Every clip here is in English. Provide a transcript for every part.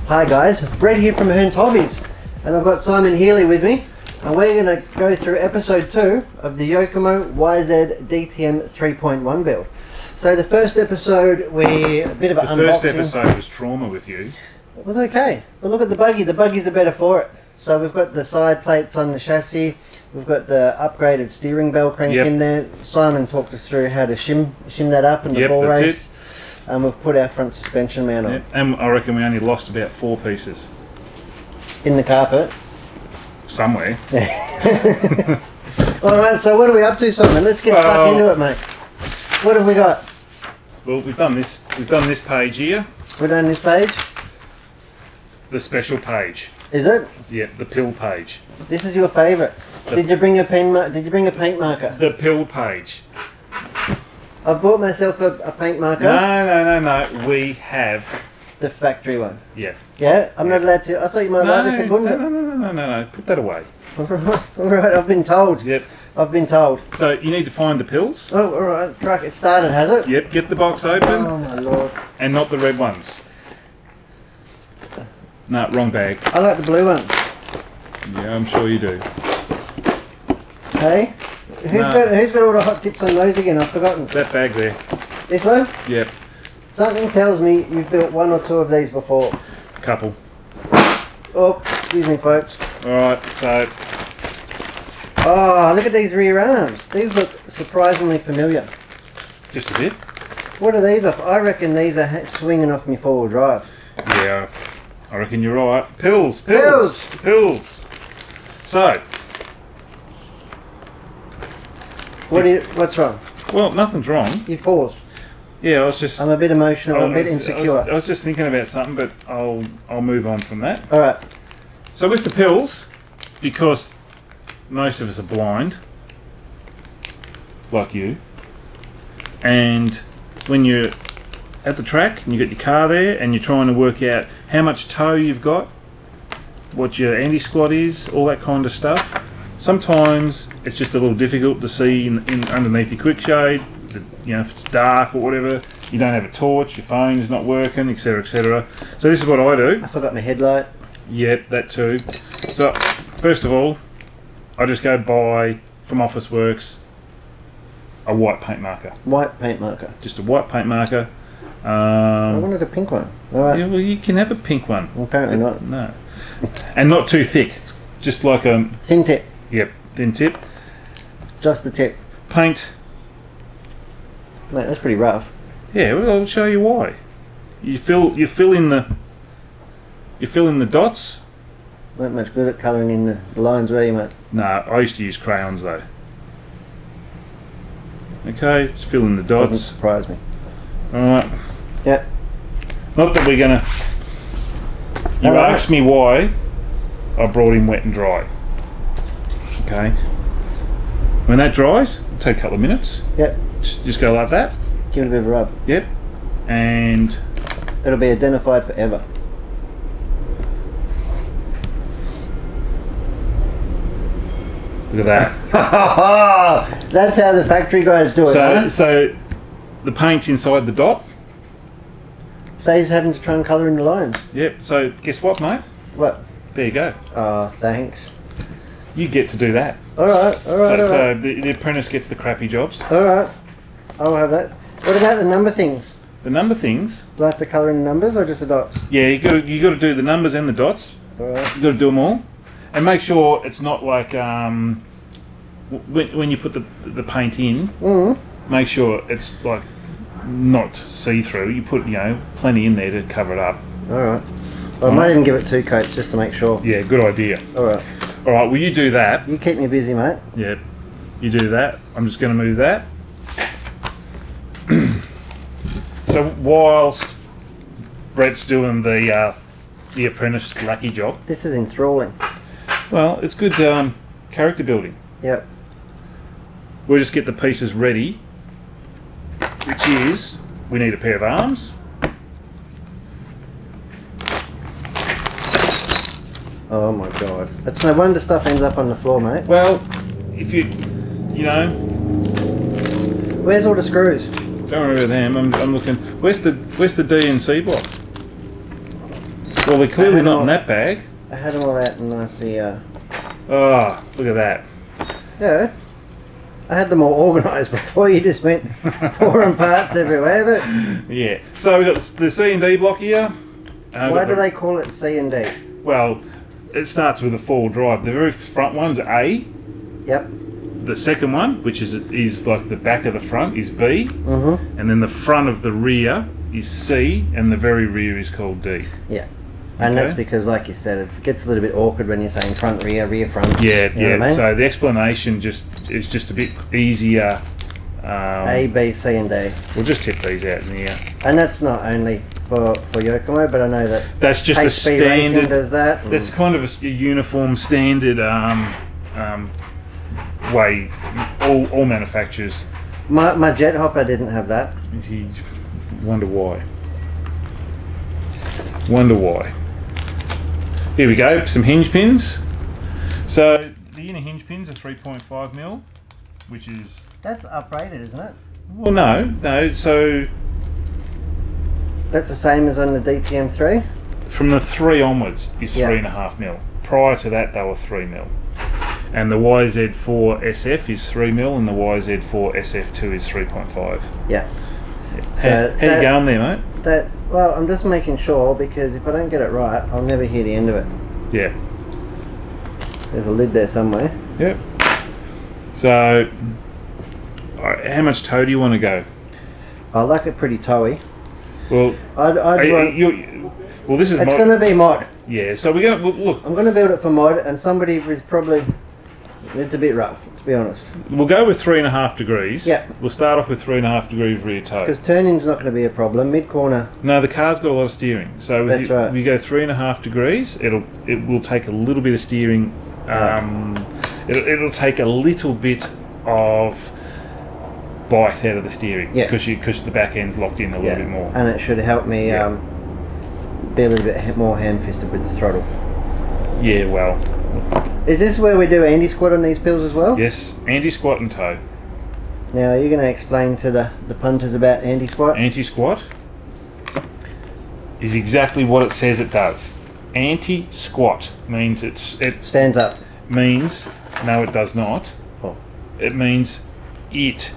Hi guys, Brett here from Hearns Hobbies, and I've got Simon Healy with me, and we're going to go through episode 2 of the Yokomo YZ DTM 3.1 build. So the first episode, a bit of an unboxing. The first episode was trauma with you. It was okay, but look at the buggy. The buggies are better for it. So we've got the side plates on the chassis. We've got the upgraded steering bell crank in there. Simon talked us through how to shim that up in the ball race. And we've put our front suspension mount on. And I reckon we only lost about 4 pieces. In the carpet. Somewhere. Alright, so what are we up to, Simon? Let's get stuck into it, mate. What have we got? Well, we've done this page here. We've done this page? The special page. Is it? Yeah, the pill page. This is your favourite. Did you bring a paint marker? The pill page. I've bought myself a paint marker. No. We have the factory one. Yeah. Yeah? I'm not allowed to. I thought you might allow this. No. Put that away. Alright, I've been told. Yep. I've been told. So you need to find the pills. Oh, alright. Truck, it started, has it? Yep. Get the box open. Oh my lord. And not the red ones. No, wrong bag. I like the blue one. Yeah, I'm sure you do. Hey? Who's got all the hot tips on those again? I've forgotten. That bag there. This one? Yep. Something tells me you've built 1 or 2 of these before. A couple. Oh, excuse me folks. Alright, so... Oh, look at these rear arms. These look surprisingly familiar. Just a bit. What are these off? I reckon these are swinging off my 4-wheel drive. Yeah, I reckon you're right. Pills. So... What's wrong? Well, nothing's wrong. You paused. Yeah, I was just... I'm a bit emotional, a bit insecure. I was just thinking about something, but I'll move on from that. Alright. So with the pills, because most of us are blind, like you, and when you're at the track and you've got your car there and you're trying to work out how much toe you've got, what your anti-squat is, all that kind of stuff, sometimes it's just a little difficult to see in underneath your quick shade. You know, if it's dark or whatever, you don't have a torch, your phone is not working, etc, etc. So this is what I do. I forgot my headlight. Yep, that too. So first of all, I just go buy from Office Works a white paint marker. White paint marker. Just a white paint marker. I wanted a pink one. Alright. Yeah, well, you can have a pink one. Well, apparently not. No. And not too thick. Just like a... Thin tip. Yep, thin tip. Just the tip. Paint. Mate, that's pretty rough. Yeah, well, I'll show you why. You fill in the dots. Weren't much good at colouring in the lines, were you, mate? No, I used to use crayons though. Okay, just fill in the dots. Doesn't surprise me. Alright. Yep. Not that we're gonna... You asked me why I brought in wet and dry. Okay. When that dries, it'll take a couple of minutes. Yep. Just go like that. Give it a bit of a rub. Yep. And... it'll be identified forever. Look at that. That's how the factory guys do it, huh? So the paint's inside the dot. Saves having to try and colour in the lines. Yep. So guess what, mate? What? There you go. Oh, thanks. You get to do that. Alright. So the apprentice gets the crappy jobs. Alright. I'll have that. What about the number things? The number things. Do I have to colour in the numbers or just the dots? Yeah, you got to do the numbers and the dots. Alright. You got to do them all, and make sure it's not like when you put the paint in. Make sure it's like not see-through. You put plenty in there to cover it up. Alright. I might even give it 2 coats just to make sure. Yeah, good idea. Alright. Alright, well you do that. You keep me busy, mate. Yeah, you do that. I'm just going to move that. So whilst Brett's doing the apprentice lucky job. This is enthralling. Well, it's good character building. Yep. We'll just get the pieces ready, which is, we need a pair of arms. Oh my god. It's no wonder stuff ends up on the floor, mate. Well, if you know... Where's all the screws? Don't worry about them, I'm looking... Where's the D and C block? Well, they're clearly not in that bag. I had them all out in nicely. Oh, look at that. Yeah. I had them all organised before. You just went pouring parts everywhere. Look. Yeah. So we've got the C&D block here. Why do they call it C&D? Well, it starts with a 4-wheel drive. The very front one's A. Yep. The second one, which is like the back of the front, is B. Mm-hmm. And then the front of the rear is C, and the very rear is called D. Yeah. And that's because, like you said, it gets a little bit awkward when you're saying front, rear, rear, front. Yeah, you know what I mean? So the explanation is just a bit easier. A, B, C, and D. We'll just tip these out in here. And that's not only for Yokomo, but I know that that's just a standard. Racing does that. That's kind of a uniform standard way. All manufacturers. My jet hopper didn't have that. You wonder why. Wonder why. Here we go. Some hinge pins. So the inner hinge pins are 3.5mm, which is. That's uprated, isn't it? Well, no. So that's the same as on the DTM 3? From the 3 onwards is 3.5mm. Prior to that they were 3mm. And the YZ-4 SF is 3mm and the YZ-4 SF2 is 3.5. Yeah. So how you going there, mate? Well, I'm just making sure, because if I don't get it right, I'll never hear the end of it. Yeah. There's a lid there somewhere. Yep. So, how much toe do you want to go? I like it pretty towy. Well, this is. It's going to be mod. Yeah. So we're going to look. I'm going to build it for mod, and somebody with probably. It's a bit rough, to be honest. We'll go with 3.5 degrees. Yeah. We'll start off with 3.5 degrees rear toe. Because turning's not going to be a problem. Mid corner. No, the car's got a lot of steering. So that's right. If you go 3.5 degrees, it will take a little bit of steering. It'll take a little bit of bite out of the steering. Yeah. Because the back end's locked in a little bit more. And it should help me be a little bit more ham-fisted with the throttle. Yeah. Well. Is this where we do anti-squat on these pills as well? Yes, anti-squat and toe. Now, are you going to explain to the punters about anti-squat? Anti-squat is exactly what it says it does. Anti-squat means it stands up. Means, no it does not. Oh. It means it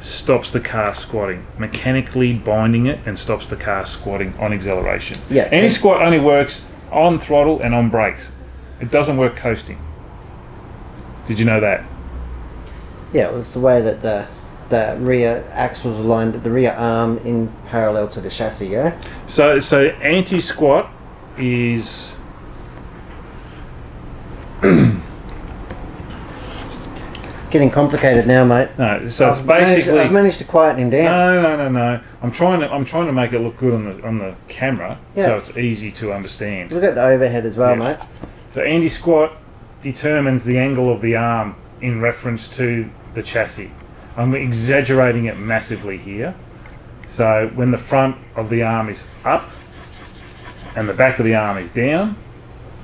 stops the car squatting. Mechanically binding it and stops the car squatting on acceleration. Yeah. Anti-squat only works on throttle and on brakes. It doesn't work coasting. Did you know that? Yeah, it was the way that the rear axles aligned, the rear arm in parallel to the chassis, yeah? So anti-squat is... Getting complicated now, mate. No, so it's basically... I've managed to quieten him down. No. I'm trying to make it look good on the camera, so it's easy to understand. Look at the overhead as well, mate. So anti-squat determines the angle of the arm in reference to the chassis. I'm exaggerating it massively here. So when the front of the arm is up and the back of the arm is down,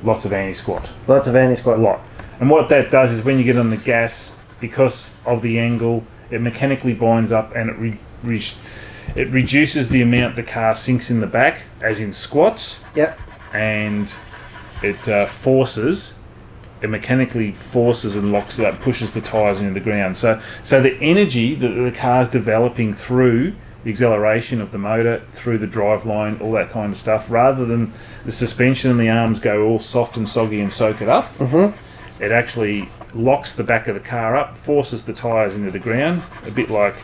lots of anti-squat. Lots of anti-squat. A lot. And what that does is when you get on the gas, because of the angle, it mechanically binds up and it reduces the amount the car sinks in the back, as in squats. Yep. And it mechanically forces and locks it up, pushes the tyres into the ground. So the energy that the car's developing through the acceleration of the motor, through the driveline, all that kind of stuff, rather than the suspension and the arms go all soft and soggy and soak it up, it actually locks the back of the car up, forces the tyres into the ground, a bit like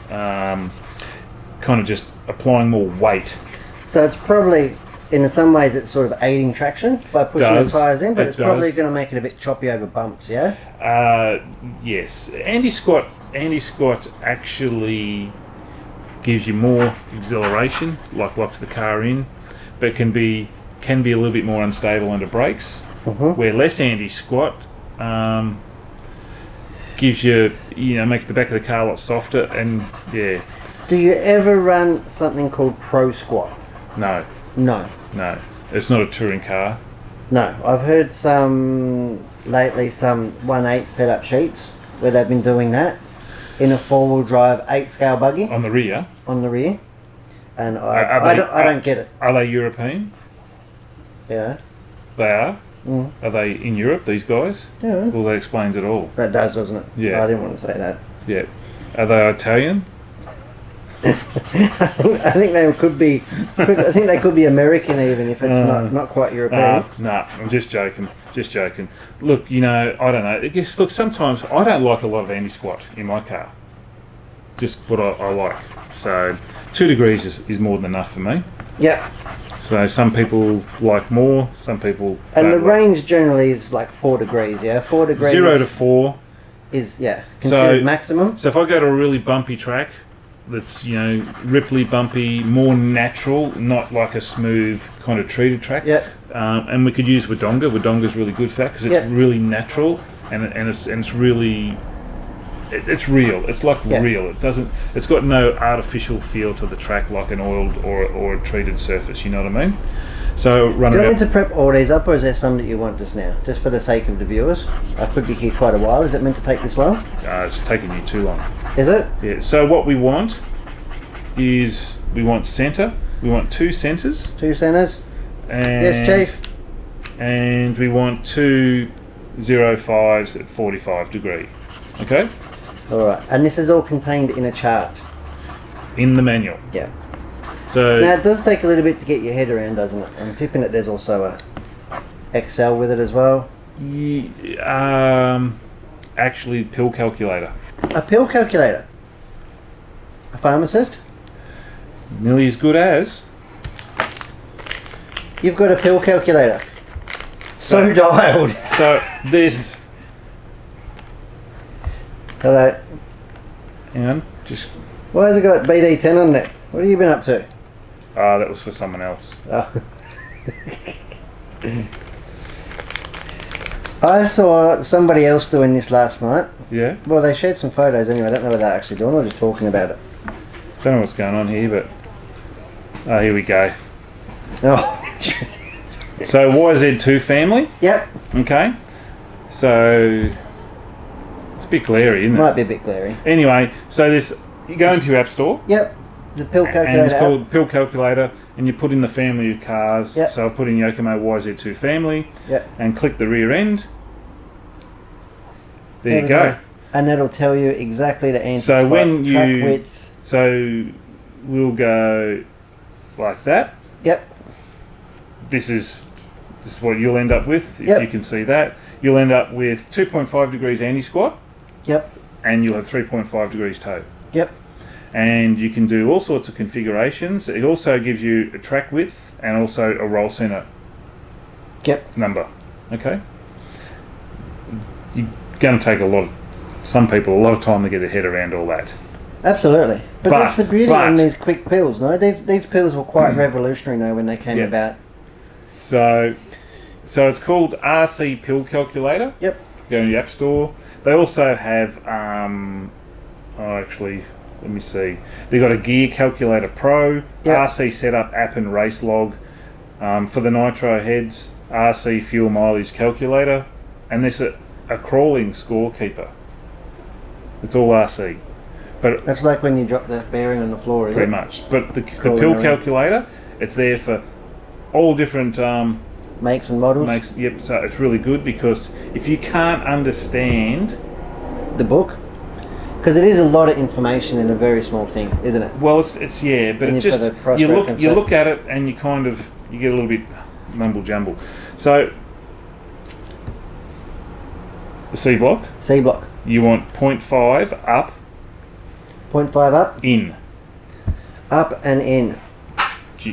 kind of just applying more weight. So it's probably... In some ways, it's sort of aiding traction by pushing the tyres in, but it's probably going to make it a bit choppy over bumps, yeah? Yes. Anti-squat actually gives you more acceleration, like locks the car in, but can be a little bit more unstable under brakes. Where less anti-squat gives you, makes the back of the car a lot softer, and yeah. Do you ever run something called Pro Squat? No. No, it's not a touring car. No, I've heard lately some 1/8 setup sheets where they've been doing that in a 4-wheel drive 8-scale buggy. On the rear? On the rear. And I don't get it. Are they European? Yeah. They are. Mm. Are they in Europe, these guys? Yeah. Well, that explains it all. That does, doesn't it? Yeah. I didn't want to say that. Yeah. Are they Italian? I think they could be. I think they could be American, even if it's not quite European. No, I'm just joking. Just joking. Look, you know, I don't know. I guess, look, sometimes I don't like a lot of anti-squat in my car. Just what I like. So 2 degrees is more than enough for me. Yeah. So some people like more, some people And don't the like. range generally is like 4 degrees. Yeah, 4 degrees. 0 to 4 is considered So- maximum. So if I go to a really bumpy track, that's, you know, ripply, bumpy, more natural, not like a smooth kind of treated track. Yeah. And we could use Wodonga. Wodonga's really good for that because it's really natural and it's really it's real. It's like real. It doesn't. It's got no artificial feel to the track like an oiled or a treated surface. You know what I mean? So run Do you it want out. me to prep all these up, or is there some that you want just now, just for the sake of the viewers? I could be here quite a while. Is it meant to take this long? It's taking you too long. Is it? Yeah. So what we want is we want centre. We want 2 centres. 2 centres. And Yes, Chief. And we want 2 0.5s at 45 degree. Okay? Alright, and this is all contained in a chart. In the manual. Yeah. So Now it does take a little bit to get your head around, doesn't it? I'm tipping it there's also a Excel with it as well. actually pill calculator. A pill calculator. A pharmacist. Nearly as good as. You've got a pill calculator. So dialed. So this. Hello. Hang on, just. Why has it got BD10 on there? What have you been up to? That was for someone else. Oh. I saw somebody else doing this last night. Yeah. Well, they shared some photos anyway. I don't know what they're actually doing or just talking about it. Don't know what's going on here, but. Oh, here we go. Oh. So YZ-2 family. Yep. Okay. So. It's a bit glary, isn't it? Might be a bit glary. Anyway, so this. You go into your app store. Yep. The pill And calculator. it's called Pill Calculator, and you put in the family of cars. Yep. So I've put in Yokomo YZ-2 family, Yep. and click the rear end. There you we go. And that'll tell you exactly the answer. So when track you, width. so we'll go like that. Yep. This is what you'll end up with. If Yep. you can see that, you'll end up with 2.5 degrees anti-squat, Yep. and you'll have 3.5 degrees toe. Yep. And you can do all sorts of configurations. It also gives you a track width and also a roll center Yep. number. Okay, you're going to take some people a lot of time to get their head around all that. Absolutely. But that's the beauty but- on these quick pills, no? These pills were quite revolutionary, no, when they came Yeah. about. So it's called RC Pill Calculator. Yep. Go in the App Store. They also have, actually, let me see. They've got a Gear Calculator Pro, Yep. RC Setup App and Race Log. For the nitro heads, RC Fuel Mileage Calculator. And there's a crawling scorekeeper. It's all RC. But That's like when you drop the bearing on the floor, isn't pretty it? much. But the Crawling pill around. calculator, it's there for all different Makes and models. Yep, so it's really good because if you can't understand, The book. Because it is a lot of information in a very small thing, isn't it? well, it's yeah, but And it you've got just to cross-reference you it. look at it and you kind of you get a little bit mumble jumble. So the C block, C block. you want 0.5 up 0.5 up, in. up and in. Do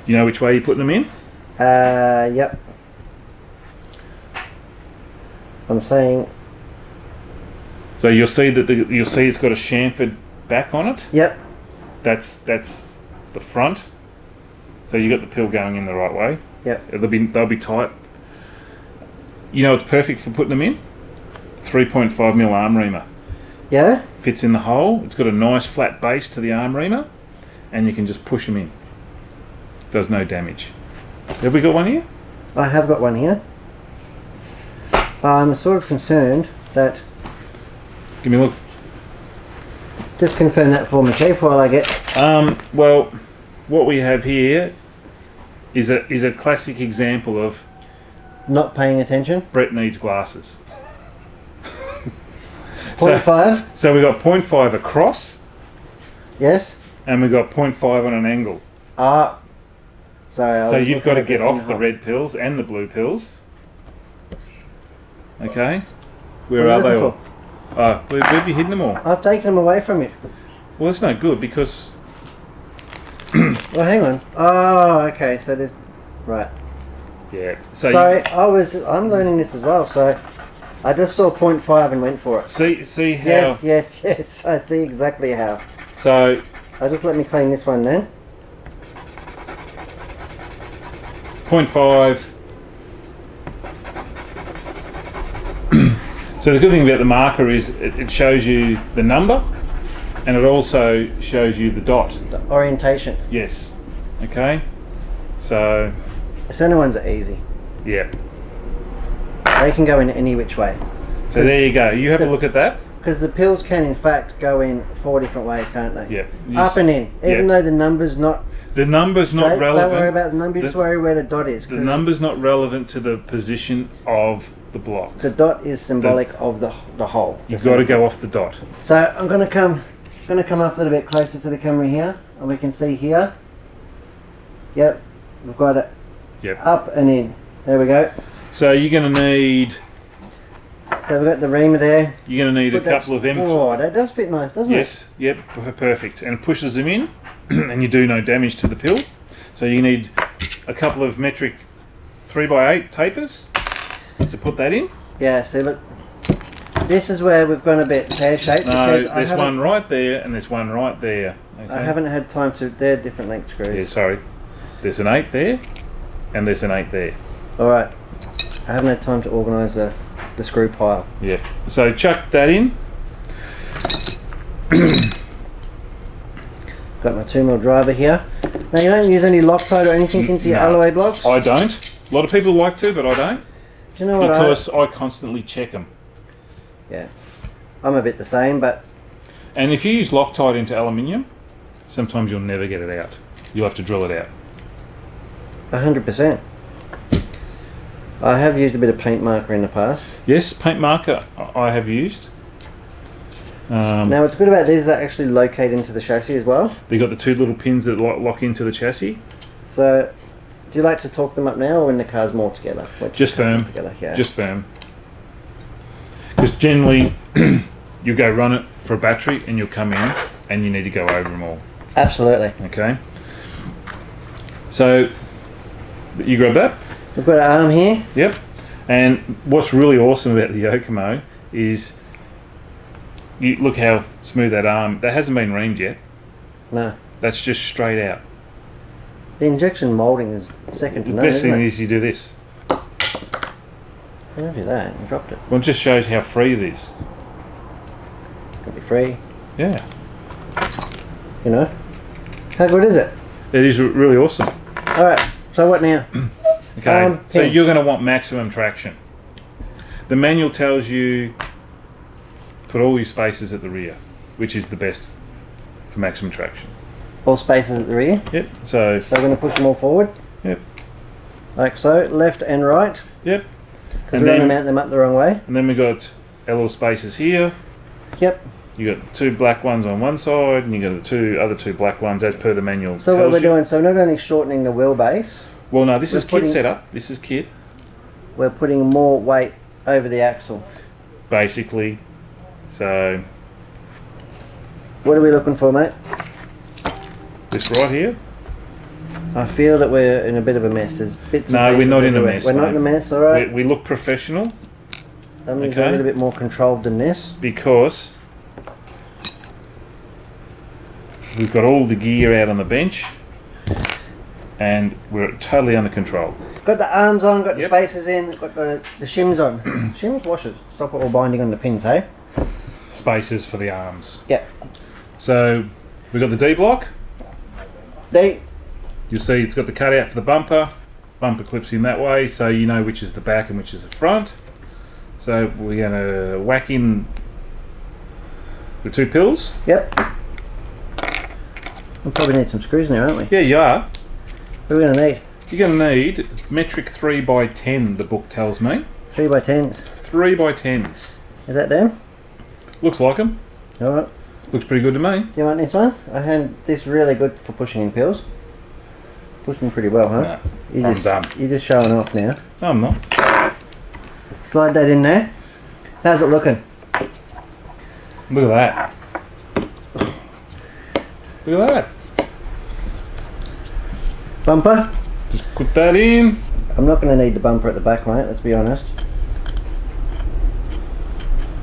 you know which way you're putting them in? Yep. I'm saying, So you'll see that it's got a chamfered back on it. yep. That's the front. So you got the pill going in the right way. Yep. They'll be tight. You know it's perfect for putting them in. 3.5mm arm reamer. Yeah? Fits in the hole. It's got a nice flat base to the arm reamer, and you can just push them in. Does no damage. Have we got one here? I have got one here. I'm sort of concerned that... Give me a look. Just confirm that for me, Chief, while I get... Well, what we have here is a classic example of not paying attention. Brett needs glasses. 0.5. So we got 0.5 across. Yes. And we got 0.5 on an angle. Ah. Sorry. So you've got to get off the red pills and the blue pills. Okay. Where are they all? Where have you hidden them all? I've taken them away from you. Well, it's no good because... Well, hang on. Oh, okay. So there's... Right. Yeah. So sorry, I'm learning this as well, so... I just saw 0.5 and went for it. See how... Yes. I see exactly how. So... Just let me clean this one then. 0.5. So the good thing about the marker is it shows you the number, and it also shows you the dot. The orientation. Yes. Okay. So... The centre ones are easy. Yeah. They can go in any which way. So there you go. You have a look at that. Because the pills can in fact go in 4 different ways, can't they? Yeah. Up and in. Even though the number's not... The number's not relevant. Don't worry about the number, just worry where the dot is. The number's not relevant to the position of the block. The dot is symbolic of the hole. You've got to go off the dot. So I'm going to come up a little bit closer to the camera here, and we can see here. Yep, we've got it. Yep. Up and in. There we go. So you're going to need... So we've got the reamer there. You're going to need a couple of Oh, that does fit nice, doesn't it? Yes, yep, perfect. And it pushes them in, and you do no damage to the pill. So you need a couple of metric 3x8 tapers to put that in. Yeah, see look, this is where we've gone a bit pear-shaped. No, there's one right there, and there's one right there. Okay. I haven't had time to... They're different length screws. Yeah, sorry. There's an 8 there, and there's an 8 there. Alright, I haven't had time to organise the screw pile. Yeah, so chuck that in. Got my 2mm driver here. Now you don't use any Loctite or anything into your alloy blocks? I don't. A lot of people like to, but I don't. Do you know what? Because I constantly check them. Yeah, I'm a bit the same, but... And if you use Loctite into aluminium, sometimes you'll never get it out. You'll have to drill it out. 100%. I have used a bit of paint marker in the past. Yes, paint marker I have used. Now what's good about these is they actually locate into the chassis as well. They've got the 2 little pins that lock into the chassis. So, do you like to torque them up now or when the car's more together? Just firm. Together? Yeah. Just firm. Because generally, you go run it for a battery and you'll come in and you need to go over them all. Absolutely. Okay. So, you grab that? We've got an arm here. Yep. And what's really awesome about the Yokomo is you look how smooth that arm. That hasn't been reamed yet. No. That's just straight out. The injection moulding is second to none. The best thing is you do this. How do you do that? You dropped it. Well, it just shows how free it is. Could be free. Yeah. You know. How good is it? It is really awesome. Alright, so what now? Okay, so you're going to want maximum traction. The manual tells you put all your spacers at the rear, which is the best for maximum traction. All spacers at the rear? Yep. So we're going to push them all forward? Yep. Like so, left and right? Yep. Because we're going to mount them up the wrong way. And then we got our little spacers here. Yep. You got 2 black ones on one side, and you got the other two black ones as per the manual. So what we're doing, so we're not only shortening the wheelbase. Well, no, this is kit setup. This is kit. We're putting more weight over the axle. Basically. So. What are we looking for, mate? This right here. I feel that we're in a bit of a mess. There's bits. No, we're not in a mess. We're not in a mess, all right. We look professional. I'm going to go a little bit more controlled than this because we've got all the gear out on the bench, and we're totally under control. Got the arms on, got the spacers in, got the shims on. Shims, washers. Stop it all binding on the pins, hey? Spacers for the arms. Yep. So we've got the D block. You'll see it's got the cutout for the bumper. Bumper clips in that way, so you know which is the back and which is the front. So we're going to whack in the 2 pills. Yep. We'll probably need some screws now, aren't we? Yeah, you are. What are we going to need? You're going to need metric 3x10, the book tells me. 3x10s. 3x10s. Is that them? Looks like them. Alright. Looks pretty good to me. You want this one? I had this really good for pushing in pills. Pushing pretty well, huh? No, I'm done. You're just showing off now. No, I'm not. Slide that in there. How's it looking? Look at that. Look at that. Bumper? Just put that in. I'm not going to need the bumper at the back, mate, let's be honest.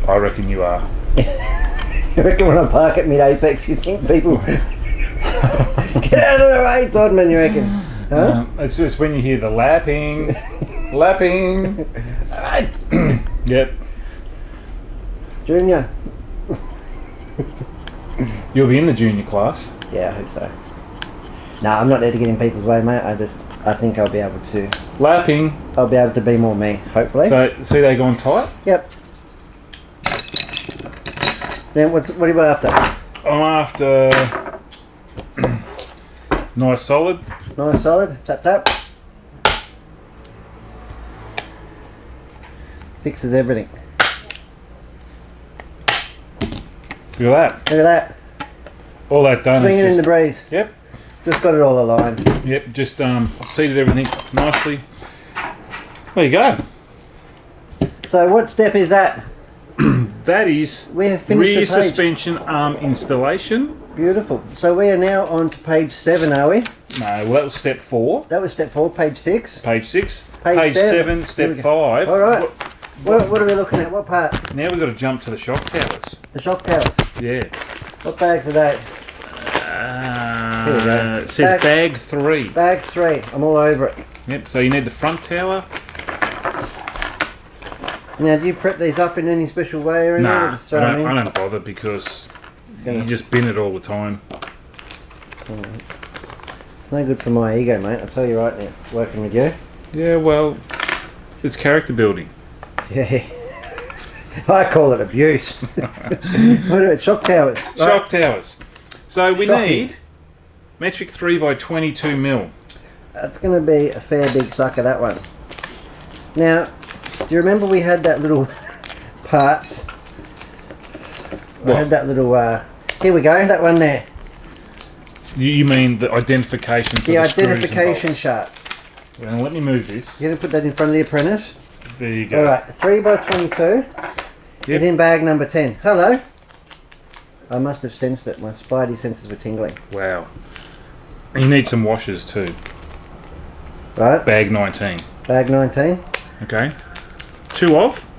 I reckon you are. I reckon when I park at mid-apex, you think people... Get out of the way, Todman, you reckon? Huh? It's just when you hear the lapping. Lapping. Yep. Junior. You'll be in the junior class. Yeah, I hope so. No, I'm not there to get in people's way, mate. I think I'll be able to... Lapping. I'll be able to be more me, hopefully. So, see they going tight? Yep. Then what are you after? I'm after... nice solid. Nice solid. Tap tap. Fixes everything. Look at that. Look at that. All that done. Swinging in the breeze. Yep. Just got it all aligned. Yep, just seated everything nicely. There you go. So what step is that? That is We have finished rear the page. suspension arm installation. Beautiful. So we are now on to page 7, are we? No, well, that was step 4. That was step 4, page 6. Page 6. Page 7, step 5. Alright. What are we looking at? What parts? Now we've got to jump to the shock towers. The shock towers. Yeah. What bags are they? Here we go. It says bag 3. Bag 3. I'm all over it. Yep, so you need the front tower. Now, do you prep these up in any special way or anything? Or Nah, just throw them in? I don't bother because gonna- you just bin it all the time. It's no good for my ego, mate. I'll tell you right now. Working with you. Yeah, well, it's character building. Yeah. I call it abuse. What are it? Shock towers. Shock towers. So we Shocking. need metric 3x22mm. That's going to be a fair big sucker, that one. Now, do you remember we had that little parts? We had that little, here we go, that one there. You mean the identification for The the screws and identification bolts. chart. Well, let me move this. You're going to put that in front of the apprentice? There you go. Alright, 3x22 is in bag number 10. Hello. I must have sensed it. My spidey senses were tingling. Wow. And you need some washers too. Right. Bag 19. Bag 19. Okay. 2 of.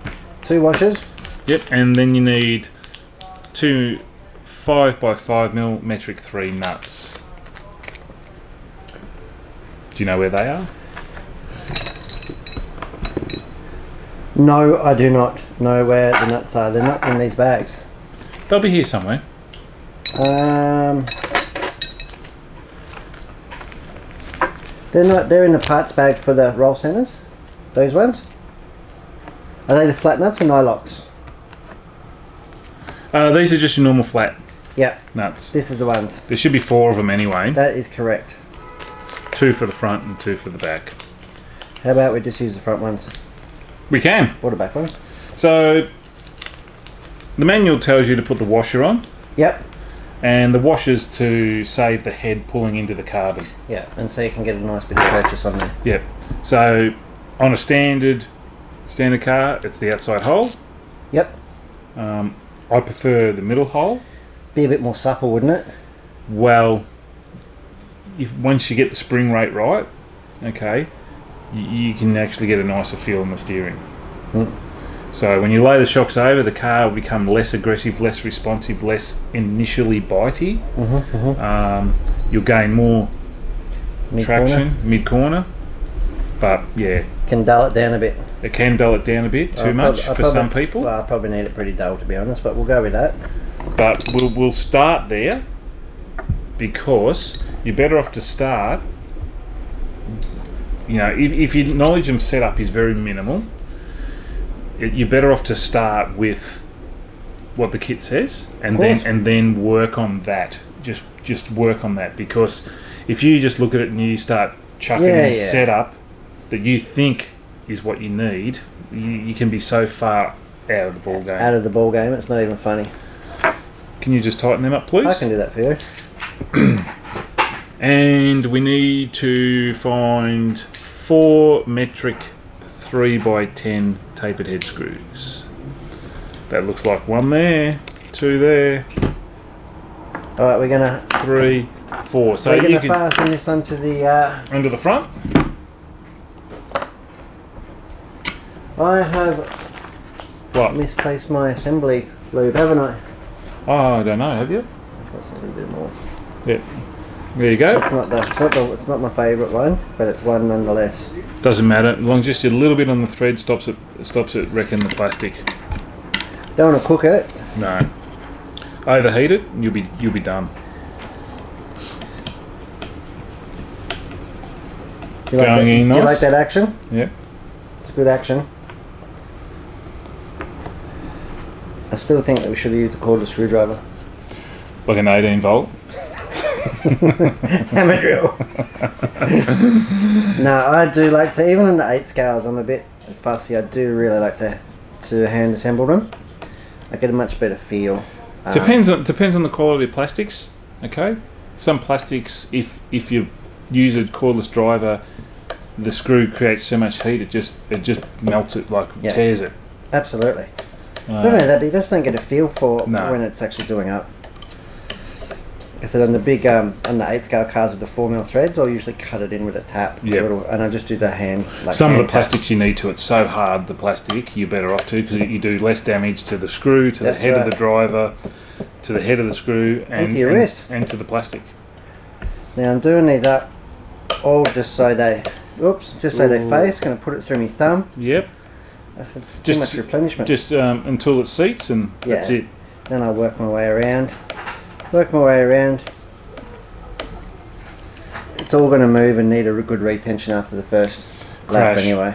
2 washers. Yep. And then you need 2 5x5mm metric 3 nuts. Do you know where they are? No, I do not know where the nuts are. They're not in these bags. They'll be here somewhere. They're not. They're in the parts bag for the roll centers. Those ones. Are they the flat nuts or nylocks? These are just your normal flat Yep. nuts. This is the ones. There should be 4 of them anyway. That is correct. 2 for the front and 2 for the back. How about we just use the front ones? We can. What the back ones? So the manual tells you to put the washer on, Yep. and the washer's to save the head pulling into the carbon. Yeah, and so you can get a nice bit of purchase on there. Yep. So on a standard car, it's the outside hole. Yep. I prefer the middle hole. Be a bit more supple, wouldn't it? Well, once you get the spring rate right, okay, you can actually get a nicer feel on the steering. So when you lay the shocks over, the car will become less aggressive, less responsive, less initially bitey. You'll gain more traction mid-corner, but yeah, Can dull it down a bit. it can dull it down a bit too much for some people. Well, I probably need it pretty dull, to be honest, but we'll go with that. But we'll start there because you're better off to start. You know, if your knowledge of setup is very minimal, you're better off to start with what the kit says, and then work on that. Just work on that, because if you just look at it and you start chucking in setup that you think is what you need, you can be so far out of the ball game. Out of the ball game, it's not even funny. Can you just tighten them up, please? I can do that for you. And we need to find 4 metric 3x10 tapered head screws. That looks like 1 there, 2 there. Alright, we're gonna 3, 4. So we're you gonna fasten this onto the under the front. I have misplaced my assembly lube, haven't I? Oh, I don't know. Have you? That's a little bit more. Yep. There you go. It's not my favourite one, but it's one nonetheless. Doesn't matter, as long as just a little bit on the thread stops it wrecking the plastic. Don't want to cook it. No. Overheat it, you'll be done. Do you like that action? Yeah. It's a good action. I still think that we should have used the cordless screwdriver. Like an 18 volt? Hammer drill. No, I do like to, even on the 8 scales, I'm a bit fussy. I do really like to hand assemble them. I get a much better feel. Depends on the quality of plastics. Okay, some plastics, if you use a cordless driver, the screw creates so much heat it just melts it, like tears it. Absolutely. Not only that, but you just don't get a feel for when it's actually doing up. Like I said, on the big on the 8 scale cars with the 4mm threads, I'll usually cut it in with a tap. Yeah. And I just do the hand. Like some of the plastics you need to. It's so hard, the plastic. You're better off to, because you do less damage to the screw, to the head of the driver, to the head of the screw, and to your wrist, and to the plastic. Now I'm doing these up all just so they, they face. Going to put it through my thumb. Yep. Too much replenishment. Just until it seats, and that's it. Then I'll work my way around. It's all going to move and need a good retention after the first lap anyway.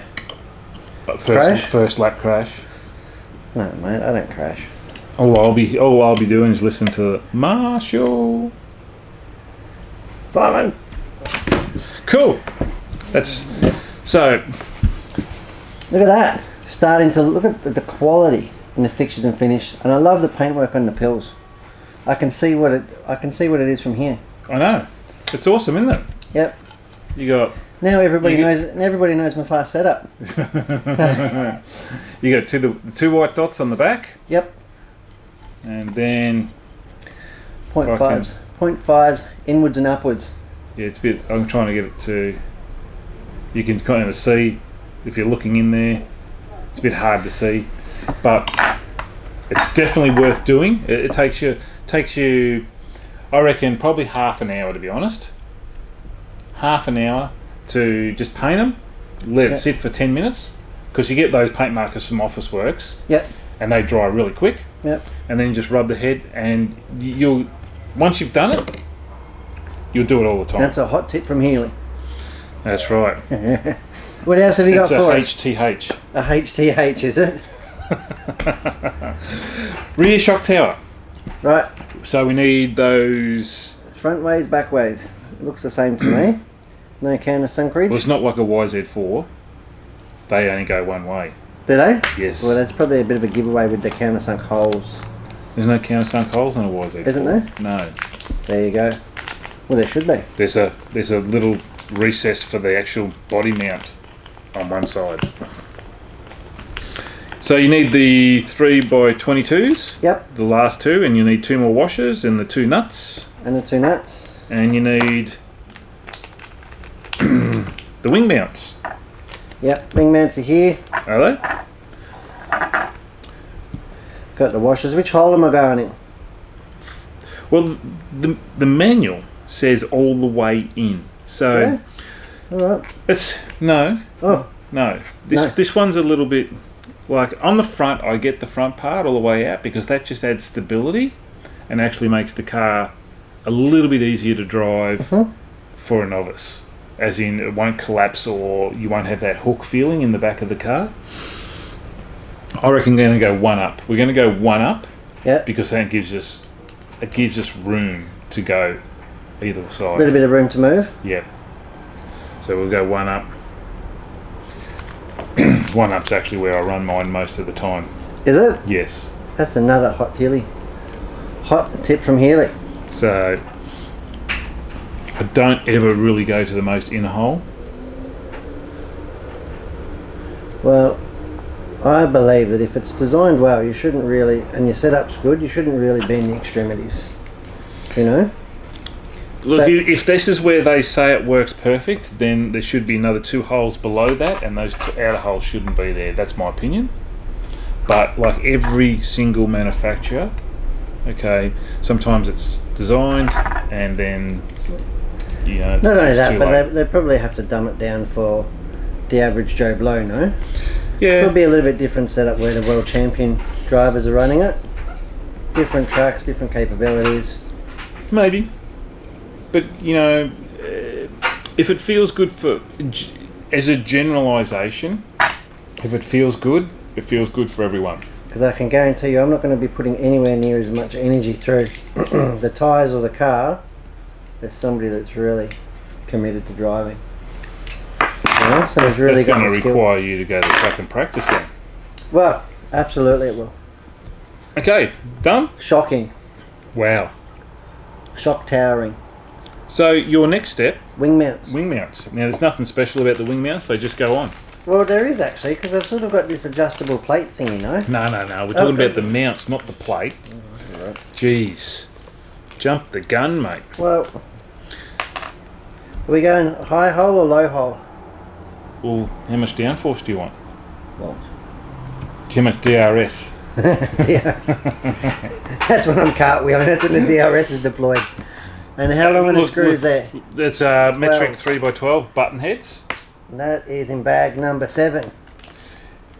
But first lap crash. No, mate, I don't crash. All I'll be doing is listening to Marshall. Simon. Cool. That's so. Look at that. Starting to look at the quality in the fixtures and finish, and I love the paintwork on the pills. I can see what it is from here. I know. It's awesome, isn't it? Yep. You got. Now everybody knows my fast setup. You got the two white dots on the back. Yep. And then 0.5s. 0.5s inwards and upwards. Yeah, it's a bit. I'm trying to get it to. You can kind of see if you're looking in there. It's a bit hard to see, but it's definitely worth doing. It takes you, I reckon, probably half an hour, to be honest. Half an hour to just paint them, let it sit for 10 minutes, because you get those paint markers from Office Works. Yep. And they dry really quick. Yep. And then you just rub the head, and once you've done it, you'll do it all the time. That's a hot tip from Healy. That's right. What else have you got for us? It's a HTH. A HTH, is it? Rear shock tower. Right. So we need those. Front ways, back ways. Looks the same to me. No countersunk ridge. Well, it's not like a YZ-4. They only go one way. Do they? Yes. Well, that's probably a bit of a giveaway with the countersunk holes. There's no countersunk holes in a YZ-4. Isn't there? No. There you go. Well, there should be. There's a little recess for the actual body mount on one side. So you need the 3x22s. Yep. The last two, and you need 2 more washers and the 2 nuts. And the 2 nuts. And you need the wing mounts. Yep, wing mounts are here. Are they? Got the washers. Which hole am I going in? Well, the manual says all the way in. So yeah. All right. It's no. Oh no. This one's a little bit like on the front. I get the front part all the way out because that just adds stability and actually makes the car a little bit easier to drive for a novice. As in, it won't collapse or you won't have that hook feeling in the back of the car. I reckon we're going to go one up. We're going to go one up, because that gives us room to go either side. A little bit of room to move. Yeah. So we'll go 1 up. 1 up's actually where I run mine most of the time. Is it? Yes. That's another hot tip from Healy. So I don't ever really go to the most inner hole. Well, I believe that if it's designed well, you shouldn't really, and your setup's good, you shouldn't really be in the extremities. You know? Look, but if this is where they say it works perfect, then there should be another 2 holes below that, and those outer holes shouldn't be there. That's my opinion. But like every single manufacturer, okay, sometimes it's designed and then, you know, not only that, but they probably have to dumb it down for the average Joe Blow, no? Yeah. Could be a little bit different setup where the world champion drivers are running it. Different tracks, different capabilities. Maybe. But, you know, if it feels good for, as a generalisation, if it feels good for everyone. Because I can guarantee you I'm not going to be putting anywhere near as much energy through the tyres or the car as somebody that's really committed to driving. You know? So that's really going to require you to go to the track and practice then. Well, absolutely it will. Okay, done? Shocking. Wow. Shock towering. So your next step? Wing mounts. Wing mounts. Now there's nothing special about the wing mounts, they just go on. Well, there is actually, because I've sort of got this adjustable plate thing, you know. No. We're talking about the mounts, not the plate. Right. Jeez. Jump the gun, mate. Well, are we going high hole or low hole? Well, how much downforce do you want? What? How much DRS? DRS. That's when I'm cartwheeling. That's when the DRS is deployed. And how long are the screws there? That's metric 3x12 button heads. That is in bag number 7.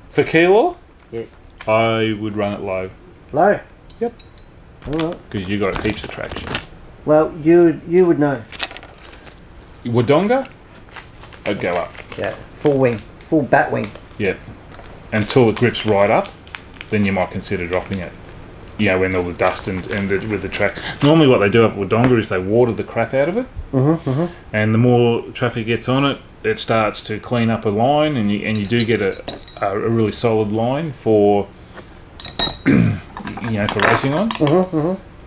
For kilo? Yeah. I would run it low. Low? Yep. Alright. Because you got heaps of traction. Well, you would know. Wodonga? I'd go up. Yeah. Full wing. Full bat wing. Yeah. Until it grips right up, then you might consider dropping it. You know, when all the dust and with the track. Normally what they do up at Wodonga is they water the crap out of it. And the more traffic gets on it, it starts to clean up a line, and you do get a really solid line for you know, for racing on.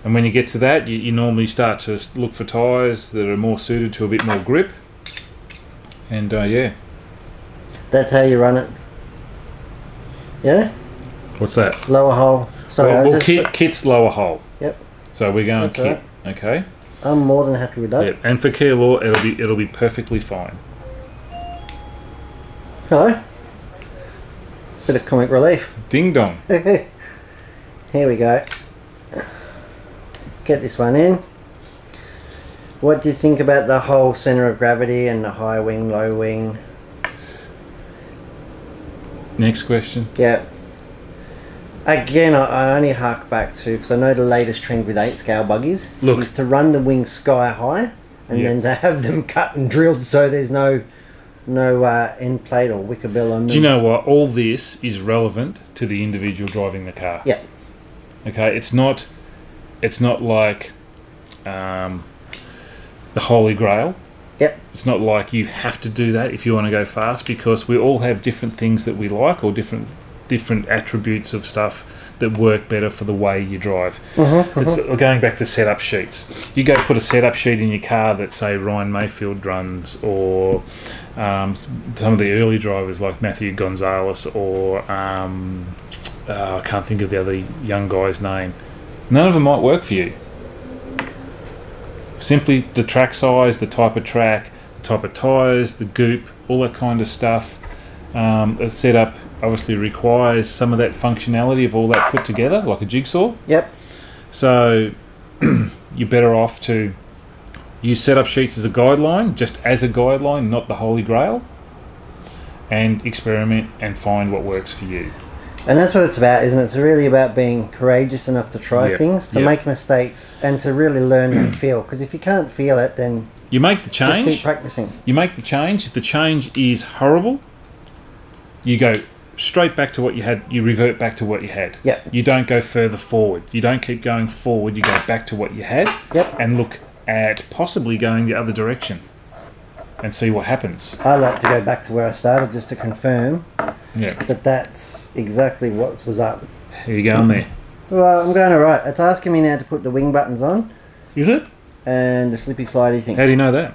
And when you get to that, you normally start to look for tyres that are more suited to a bit more grip. And yeah. That's how you run it. Yeah? What's that? Lower hole. Sorry, well kit's lower hole. Yep. So we're going that's kit. Right. Okay. I'm more than happy with that. Yeah. And for Kia Law, it'll be perfectly fine. Hello. Bit of comic relief. Ding dong. Here we go. Get this one in. What do you think about the whole centre of gravity and the high wing, low wing? Next question. Yeah. Again, I only hark back to, because I know the latest trend with 8-scale buggies is to run the wings sky high and then to have them cut and drilled so there's no end plate or wicker bill on them. Do you know what? All this is relevant to the individual driving the car. Yeah. Okay, it's not like the Holy Grail. Yep. It's not like you have to do that if you want to go fast, because we all have different things that we like, or different attributes of stuff that work better for the way you drive. It's going back to setup sheets. You go put a setup sheet in your car that, say, Ryan Mayfield runs, or some of the early drivers like Matthew Gonzalez, or I can't think of the other young guy's name. None of them might work for you. Simply the track size, the type of track, the type of tyres, the goop, all that kind of stuff. A setup obviously requires some of that functionality of all that put together, like a jigsaw. Yep. So you're better off to use setup sheets as a guideline, just as a guideline, not the Holy Grail, and experiment and find what works for you. And that's what it's about, isn't it? It's really about being courageous enough to try things, to make mistakes, and to really learn and feel. Because if you can't feel it, then you make the change. Just keep practicing. You make the change. If the change is horrible, you go straight back to what you had. You revert back to what you had. Yep. You don't go further forward. You don't keep going forward. You go back to what you had. Yep. And look at possibly going the other direction. and see what happens. I like to go back to where I started just to confirm that that's exactly what was up. How you going there? Well, I'm going alright. It's asking me now to put the wing buttons on. Is it? And the slippy slidey thing. How do you know that?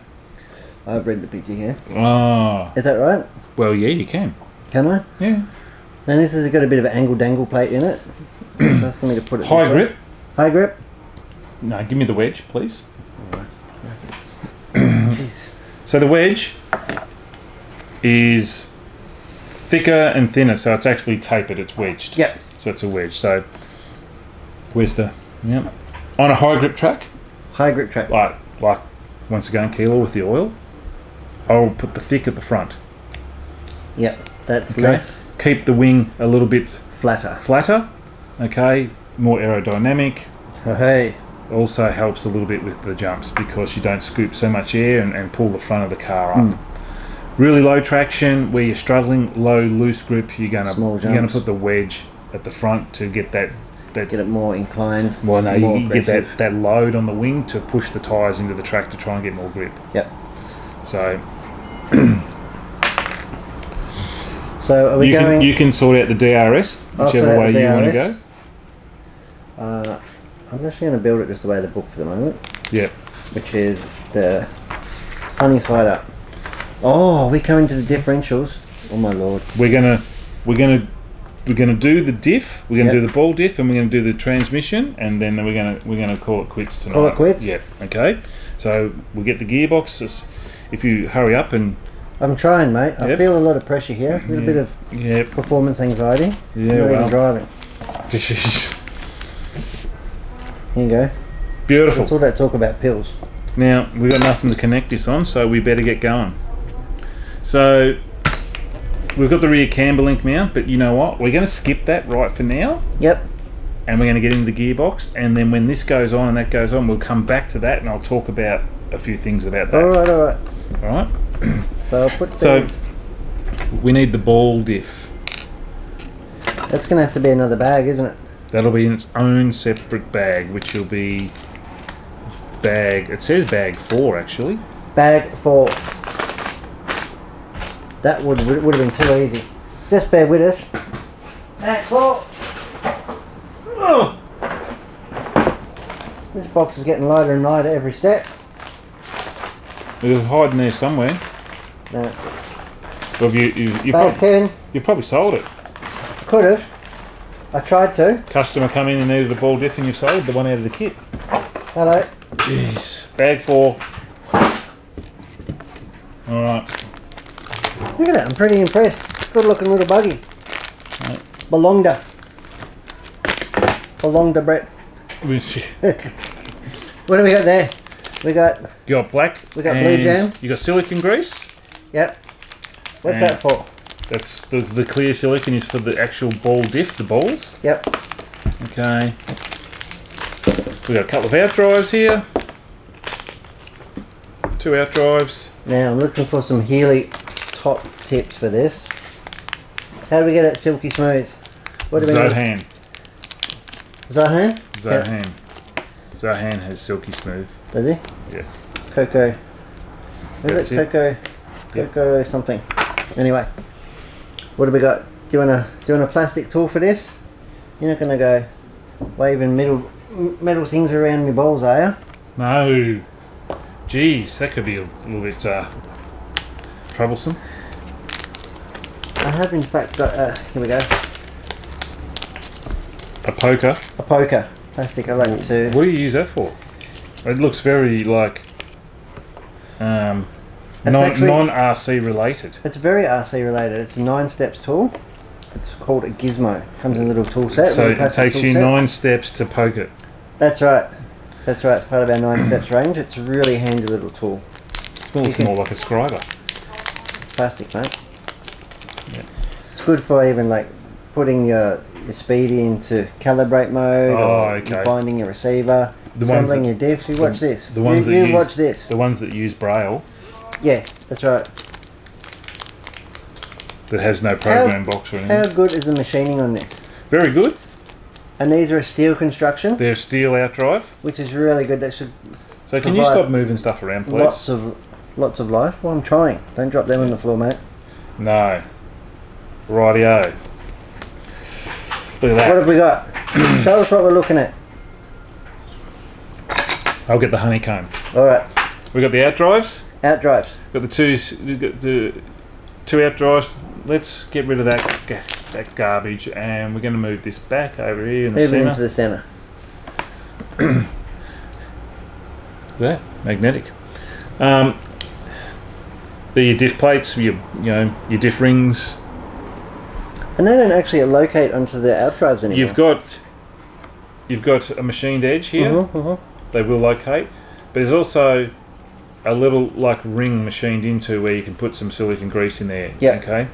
I've read the picture here. Oh. Is that right? Well, yeah, you can. Can I? Yeah. And this has got a bit of an angle dangle plate in it. So that's going me to put it High grip. High grip? No, give me the wedge, please. Jeez. So the wedge is thicker and thinner, so it's actually tapered, it's wedged. Yep. So it's a wedge. So where's the... Yep. On a high grip track, High grip track. like once again, Keeler with the oil, I'll put the thick at the front. Yep. That's less... Keep the wing a little bit flatter. Okay, more aerodynamic. Oh, hey. Also helps a little bit with the jumps because you don't scoop so much air and pull the front of the car up. Really low traction where you're struggling, low loose grip, you're gonna put the wedge at the front to get that get it more inclined. Well, no, you get that load on the wing to push the tyres into the track to try and get more grip. Yep. So so are we going? You can sort out the DRS whichever way you want to go. I'm just going to build it just the way the book for the moment. Yep. Which is the sunny side up. Oh, we're coming to the differentials. Oh my lord. We're gonna do the diff. We're gonna do the ball diff, and we're gonna do the transmission, and then we're gonna call it quits tonight. Call it quits. Yep. Okay. So we'll get the gearbox. If you hurry up and. I'm trying, mate. I feel a lot of pressure here. A little bit of performance anxiety. Yeah. Not even driving. Here you go. Beautiful. That's all that talk about pills. Now, we've got nothing to connect this on, so we better get going. So, we've got the rear camber link mount, but you know what? We're going to skip that right for now. Yep. And we're going to get into the gearbox, and then when this goes on and that goes on, we'll come back to that, and I'll talk about a few things about that. Alright. Alright? So, I'll put these... So, we need the ball diff. That's going to have to be another bag, isn't it? That'll be in its own separate bag, which will be it says bag 4 actually. Bag 4. That would have been too easy. Just bear with us. Bag 4. Oh. This box is getting lighter and lighter every step. It was hiding there somewhere. No. Well, Bag 10. You probably sold it. Could have. I tried to. Customer come in and needed a ball diff and you've sold the one out of the kit. Hello. Jeez. Bag 4. Alright. Look at that, I'm pretty impressed. Good looking little buggy. Right. Belonged Brett. What do we got there? We got... You got black. We got blue jam. You got silicone grease. Yep. What's that for? That's the clear silicone is for the actual ball diff, the balls. Yep. Okay. We got a couple of out drives here. 2 out drives. Now I'm looking for some Healy top tips for this. How do we get it silky smooth? What do we Zohan. need? Zohan? Zohan. Zohan has silky smooth. Does he? Yeah. Cocoa. Is it Cocoa? Cocoa something. Anyway. What do we got? Do you want a plastic tool for this? You're not gonna go waving metal things around my balls, are you? No. Geez, that could be a little bit troublesome. I have in fact got here we go. A poker. A poker. Plastic I like to. What do you use that for? It looks very like non-RC related. It's very RC related. It's a 9 steps tool. It's called a gizmo. Comes in a little tool set. So it takes you 9 steps to poke it. That's right. That's right. It's part of our 9 steps range. It's a really handy little tool. It smells more like a scriber. It's plastic, mate. Yeah. It's good for even like putting your speedy into calibrate mode, or binding your receiver, assembling your diffs. You watch this. Watch this. The ones that use Braille. Yeah, that's right. That has no program box or anything. How good is the machining on this? Very good. And these are a steel construction. They're steel outdrive. Which is really good. That should. So can you stop moving stuff around, please? Lots of lots of life. Well, I'm trying. Don't drop them on the floor, mate. No. Rightio. Look at that. What have we got? Show us what we're looking at. I'll get the honeycomb. Alright. We've got the outdrives. Outdrives. We've got the two outdrives. Let's get rid of that garbage, and we're going to move this back over here in the centre. Move it into the centre. That magnetic. The diff plates, your diff rings. And they don't actually locate onto the outdrives anymore. You've got a machined edge here. They will locate, but there's also a little like ring machined into where you can put some silicone grease in there. Yeah. Okay.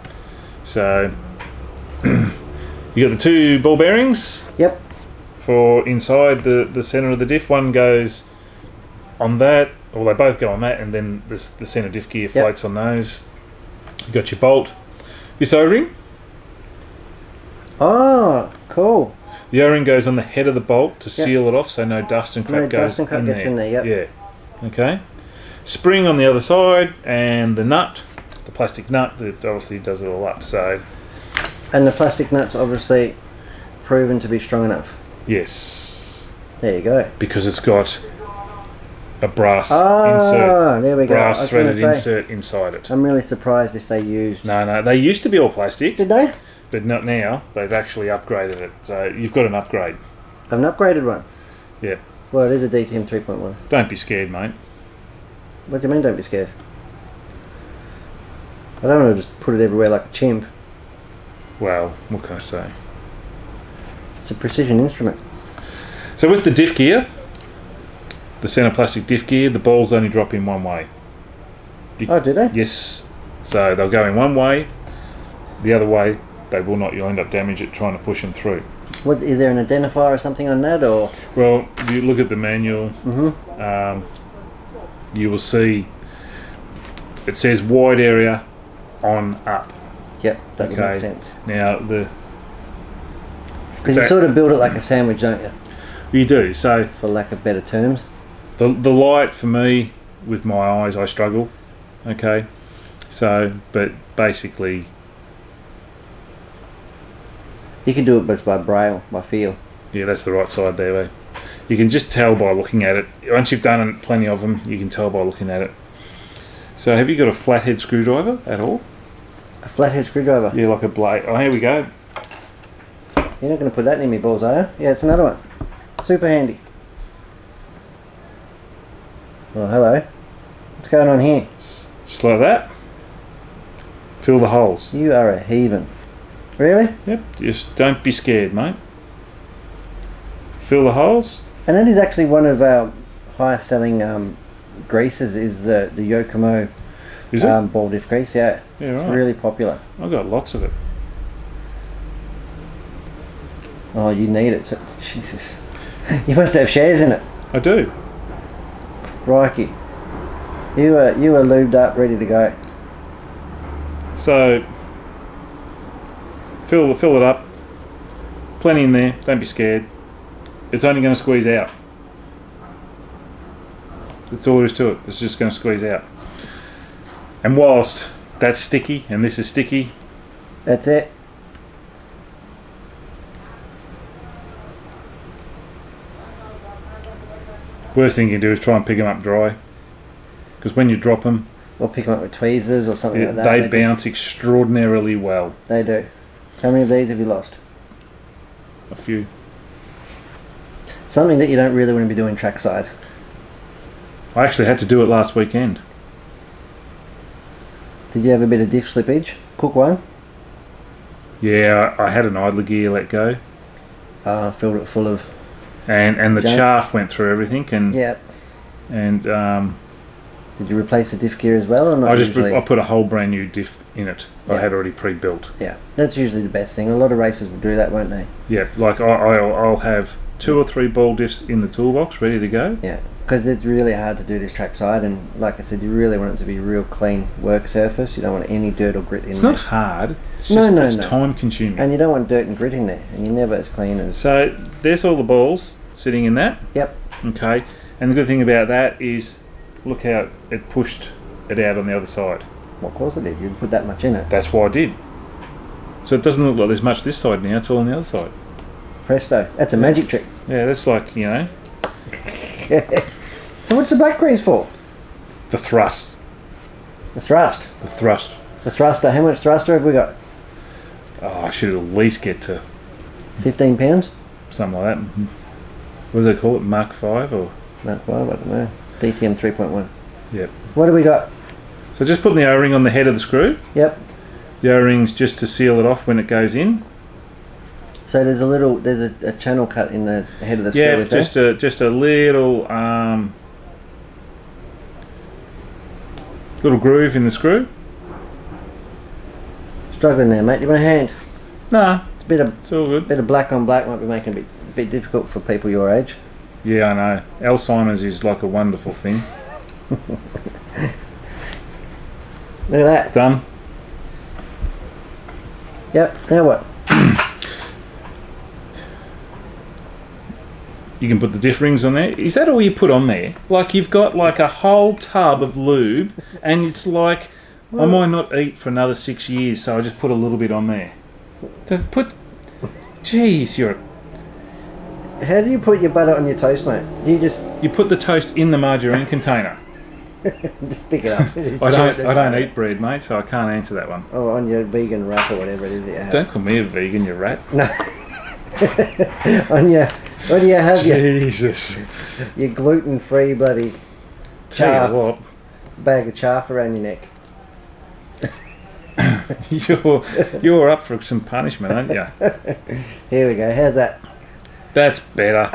So you got the two ball bearings. Yep. For inside the centre of the diff. One goes on that, or they both go on that, and then the centre diff gear floats on those. You got your bolt. This O-ring. Oh, cool. The O-ring goes on the head of the bolt to seal it off, so no dust and crap goes in there. Gets in there. Yep. Yeah. Okay. Spring on the other side, and the nut, the plastic nut that obviously does it all up. So. And the plastic nut's obviously proven to be strong enough. Yes. There you go. Because it's got a brass insert. There we go. Brass threaded insert inside it. I'm really surprised if they used. No, they used to be all plastic. Did they? But not now. They've actually upgraded it. So you've got an upgrade. An upgraded one? Yeah. Well, it is a DTM 3.1. Don't be scared, mate. What do you mean, don't be scared? I don't want to just put it everywhere like a chimp. Well, what can I say? It's a precision instrument. So with the diff gear, the centre plastic diff gear, the balls only drop in one way. Oh, do they? Yes. So they'll go in one way. The other way, they will not. You'll end up damage it trying to push them through. What is there an identifier or something on that, or? Well, you look at the manual. You will see it says wide area on up. Yep, that would make sense. Now because you sort of build it like a sandwich, don't you? You do. So for lack of better terms. The light for me, with my eyes, I struggle. Okay. So, but basically. You can do it just by braille, by feel. Yeah, that's the right side there. You can just tell by looking at it. Once you've done plenty of them, you can tell by looking at it. So have you got a flathead screwdriver at all? A flathead screwdriver? Yeah, like a blade. Oh, here we go. You're not going to put that in me balls, are you? Yeah, it's another one. Super handy. Oh, hello. What's going on here? Just like that. Fill the holes. You are a heathen. Really? Yep. Just don't be scared, mate. Fill the holes. And that is actually one of our highest selling greases, is the Yokomo ball diff grease. Yeah, right. It's really popular. I've got lots of it. Oh, you need it. So, Jesus. You must have shares in it. I do. Crikey. You are lubed up, ready to go. So fill it up. Plenty in there. Don't be scared. It's only going to squeeze out. That's all there is to it. It's just going to squeeze out. And whilst that's sticky and this is sticky, that's it. Worst thing you can do is try and pick them up dry, because when you drop them, or pick them up with tweezers or something like that. They bounce extraordinarily well. They do. How many of these have you lost? A few. Something that you don't really want to be doing trackside. I actually had to do it last weekend. Did you have a bit of diff slippage? Cook one? Yeah, I had an idler gear let go. Filled it full of... And the chaff went through everything. And yep. And did you replace the diff gear as well, or not? I put a whole brand new diff in it. Yeah. I had already pre-built. Yeah, that's usually the best thing. A lot of racers will do that, won't they? Yeah, like I'll have 2 or 3 ball diffs in the toolbox ready to go. Yeah, because it's really hard to do this trackside, and like I said, you really want it to be a real clean work surface. You don't want any dirt or grit in there. It's not hard. It's just, it's time consuming. And you don't want dirt and grit in there, and you're never as clean as... So there's all the balls sitting in that. Yep. Okay, and the good thing about that is, look how it pushed it out on the other side. Well, of course I did. You put that much in it. That's why I did. So it doesn't look like there's much this side now. It's all on the other side. Presto. That's a magic trick. Yeah, that's like, you know. So what's the black grease for? The thrust. The thrust. The thrust. The thruster. How much thruster have we got? Oh, I should at least get to 15 pounds? something like that. What do they call it? Mark 5 or? Mark 5, I don't know. DTM 3.1. Yep. What do we got? So just putting the O-ring on the head of the screw. Yep. The O-ring's just to seal it off when it goes in. So there's a channel cut in the head of the screw, Yeah, is there? just a little little groove in the screw. Struggling there, mate. You want a hand? Nah, It's all good. bit of black on black might be making it a bit difficult for people your age. Yeah, I know. Alzheimer's is like a wonderful thing. Look at that. Done. Yep. Now what? You can put the diff rings on there. Is that all you put on there? Like you've got like a whole tub of lube, and it's like, I might not eat for another 6 years, so I just put a little bit on there. Jeez, How do you put your butter on your toast, mate? you put the toast in the margarine container. Just pick it up. I don't eat bread, mate, so I can't answer that one. Oh, on your vegan wrap or whatever it is that you have. Don't call me a vegan, you rat. No. On your, what do you have? Jesus. Your gluten-free bloody Tell chaff, you what, bag of chaff around your neck. you're up for some punishment, aren't you? Here we go. How's that? That's better.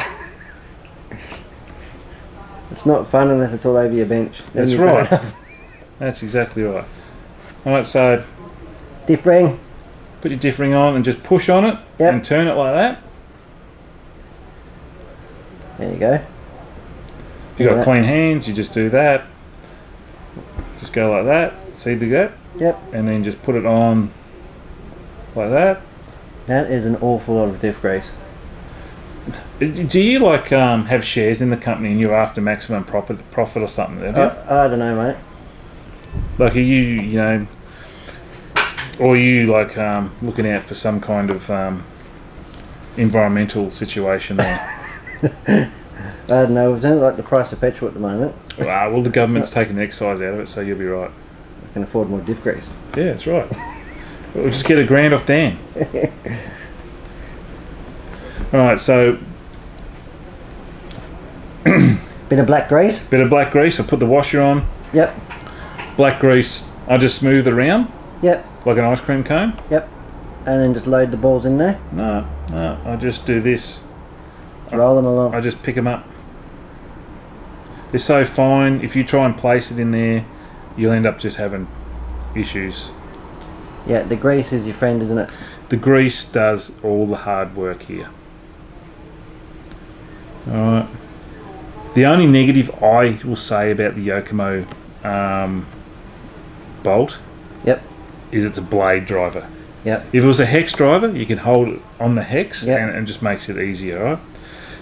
It's not fun unless it's all over your bench. Then That's you've got right. enough. That's exactly right. Alright, so Diff ring. put your diff ring on and just push on it. Yep. And turn it like that. There you go. If you've got clean hands, you just do that. Just go like that. See that? Yep. And then just put it on like that. That is an awful lot of diff grease. Do you like have shares in the company and you're after maximum profit or something? Have you? I don't know, mate. Like are you know, or are you like looking out for some kind of environmental situation there? I don't know. We've done it like the price of petrol at the moment. Well, the government's taking the excise out of it, so you'll be right. I can afford more diff grease. Yeah, that's right. We'll just get $1,000 off Dan. Alright, so Bit of black grease. bit of black grease, I put the washer on. Yep. Black grease, I just smooth it around Yep. like an ice cream cone. Yep. And then just load the balls in there. No, I just do this. Just roll them along. I just pick them up. They're so fine, if you try and place it in there, you'll end up just having issues. Yeah, the grease is your friend, isn't it? The grease does all the hard work here. Alright. The only negative I will say about the Yokomo bolt Yep. is it's a blade driver. Yep. If it was a hex driver, you can hold it on the hex Yep. and it just makes it easier, right?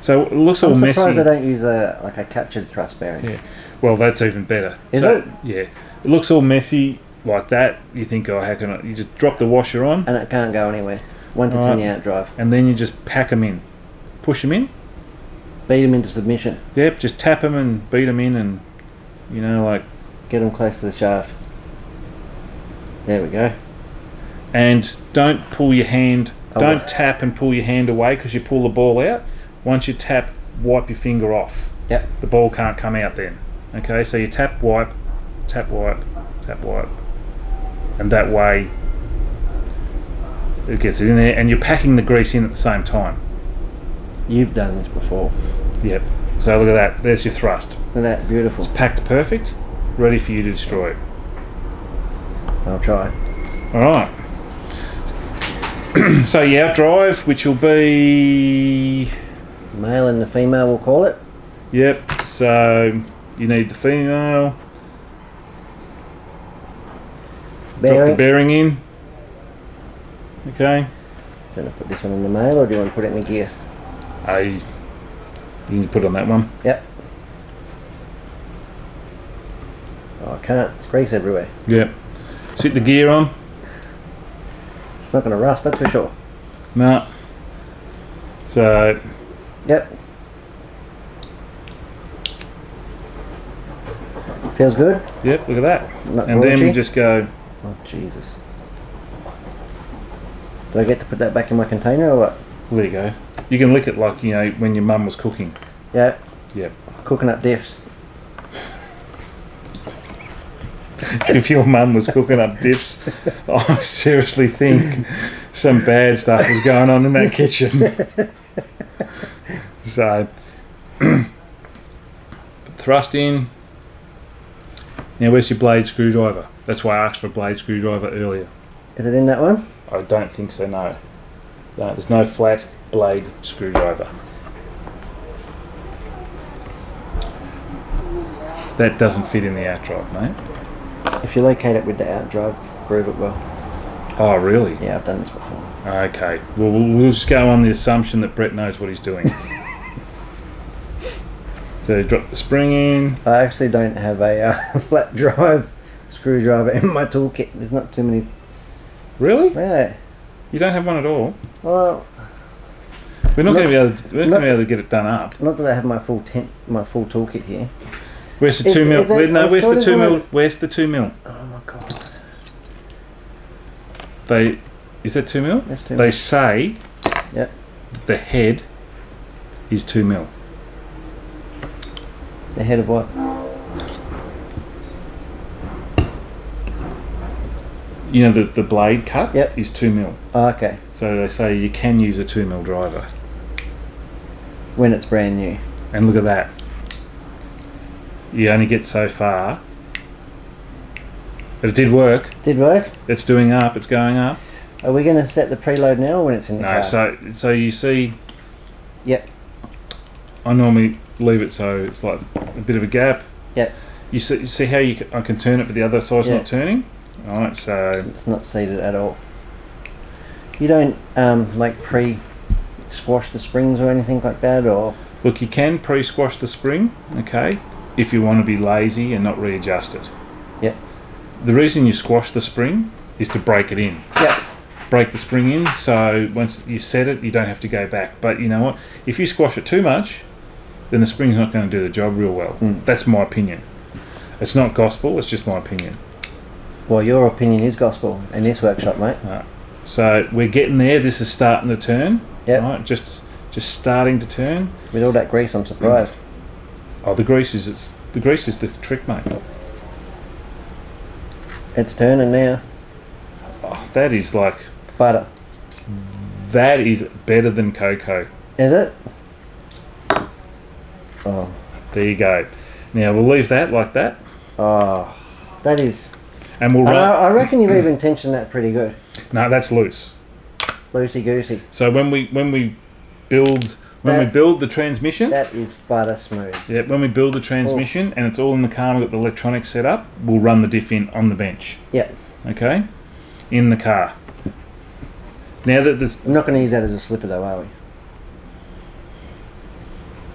So it looks all I'm messy. surprised they don't use a captured thrust bearing. Yeah. Well, that's even better. Is so, it? Yeah. It looks all messy like that. You think, oh, how can I? You just drop the washer on, And it can't go anywhere once it's in the outdrive. and then you just pack them in, push them in. Beat them into submission. Yep. Just tap them and beat them in, and you know, like. Get them close to the shaft. There we go. And don't pull your hand. Oh. Don't tap and pull your hand away because you pull the ball out. Once you tap, wipe your finger off. Yep. The ball can't come out then. Okay, so you tap, wipe, tap, wipe, tap, wipe, and that way it gets it in there, and you're packing the grease in at the same time. You've done this before. Yep. So look at that. There's your thrust. Look at that, beautiful. It's packed perfect, ready for you to destroy it. I'll try. All right. So your outdrive, which will be. Male and the female, we'll call it. Yep, so you need the female. Drop the bearing in. Okay. Do you want to put this one in the male or do you want to put it in the gear? You can put it on that one. Yep. Oh, I can't. It's grease everywhere. Yep. Sit the gear on. It's not going to rust, that's for sure. No. So. Yep. Feels good? Yep, look at that. Not and raunchy. Then we just go. Oh, Jesus. Do I get to put that back in my container or what? There you go. You can lick it like, you know, when your mum was cooking. Yeah. Yep. Cooking up diffs. If your mum was cooking up diffs, I seriously think some bad stuff was going on in that kitchen. So, thrust in. Now, where's your blade screwdriver? That's why I asked for a blade screwdriver earlier. Is it in that one? I don't think so, no. No, there's no flat blade screwdriver. That doesn't fit in the outdrive, mate. If you locate it with the outdrive, groove it well. Oh, really? Yeah, I've done this before. Okay. Well, we'll just go on the assumption that Brett knows what he's doing. So drop the spring in. I actually don't have a flat drive screwdriver in my toolkit. There's not too many. Really? Yeah. You don't have one at all? Well, we're not going to be able to get it done up. Not that I have my full toolkit here. Where's the 2 mil? Where's the 2 mil? Where's the 2 mil? Oh my god. Is that 2 mil? That's 2 mil. They say Yep. the head is 2 mil. The head of what? You know, the blade cut Yep. is 2 mil. Oh, okay. So they say you can use a 2 mil driver. When it's brand new. And look at that. You only get so far. But it did work. Did work? It's doing up, it's going up. Are we going to set the preload now or when it's in the car? No, so you see. Yep. I normally leave it so it's like a bit of a gap. Yep. You see how I can turn it but the other side's not turning? Alright, so it's not seated at all. You don't like pre-squash the springs or anything like that, or? Look, you can pre-squash the spring, okay, if you want to be lazy and not readjust it. Yep. The reason you squash the spring is to break it in. Yep. Break the spring in, so once you set it, you don't have to go back. But you know what? If you squash it too much, then the spring's not going to do the job real well. That's my opinion. It's not gospel, it's just my opinion. Well, your opinion is gospel in this workshop, mate. So we're getting there. This is starting to turn. Yep. Right, just starting to turn. With all that grease, I'm surprised. Oh, the grease is the trick, mate. It's turning now. Oh, that is like butter. That is better than cocoa. Is it? Oh. There you go. Now we'll leave that like that. Oh, that is. And we'll run. I reckon you've even tensioned that pretty good. No, that's loose. Loosey goosey. So when we build the transmission, that is butter smooth. Yeah, when we build the transmission and it's all in the car, we've got the electronics set up, we'll run the diff in on the bench. Yep. Okay? In the car. Now that there's... I'm not going to use that as a slipper though, are we?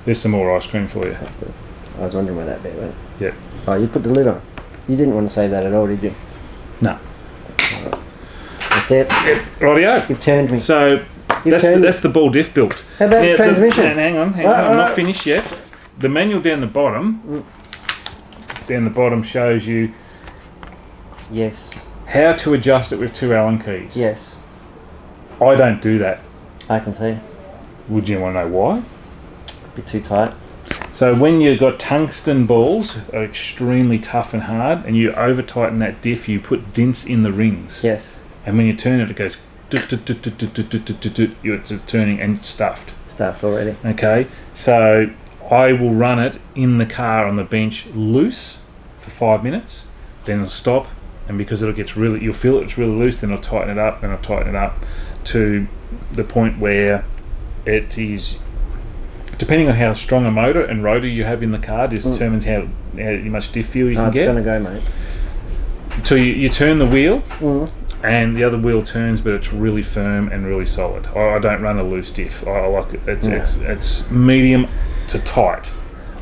There's some more ice cream for you. I was wondering where that bit went. Yep. Oh, you put the lid on. You didn't want to say that at all, did you? No. That's it. Yep. Rightio. You've turned me. So that's the ball diff built. How about the transmission? Hang on. I'm not finished yet. The manual down the bottom shows you yes how to adjust it with 2 Allen keys. Yes. I don't do that. I can see. Would you want to know why? A bit too tight. So when you've got tungsten balls are extremely tough and hard, and you over tighten that diff, you put dints in the rings. Yes. And when you turn it, it goes you're turning and stuffed. Stuffed already. Okay. So I will run it in the car on the bench loose for 5 minutes, then I'll stop, and because it gets really, you'll feel it's really loose, then I'll tighten it up, to the point where it is, depending on how strong a motor and rotor you have in the car, just determines how much diff feel you can get. It's going to go, mate. So you turn the wheel, and the other wheel turns, but it's really firm and really solid. I don't run a loose diff. I like it. It's medium to tight.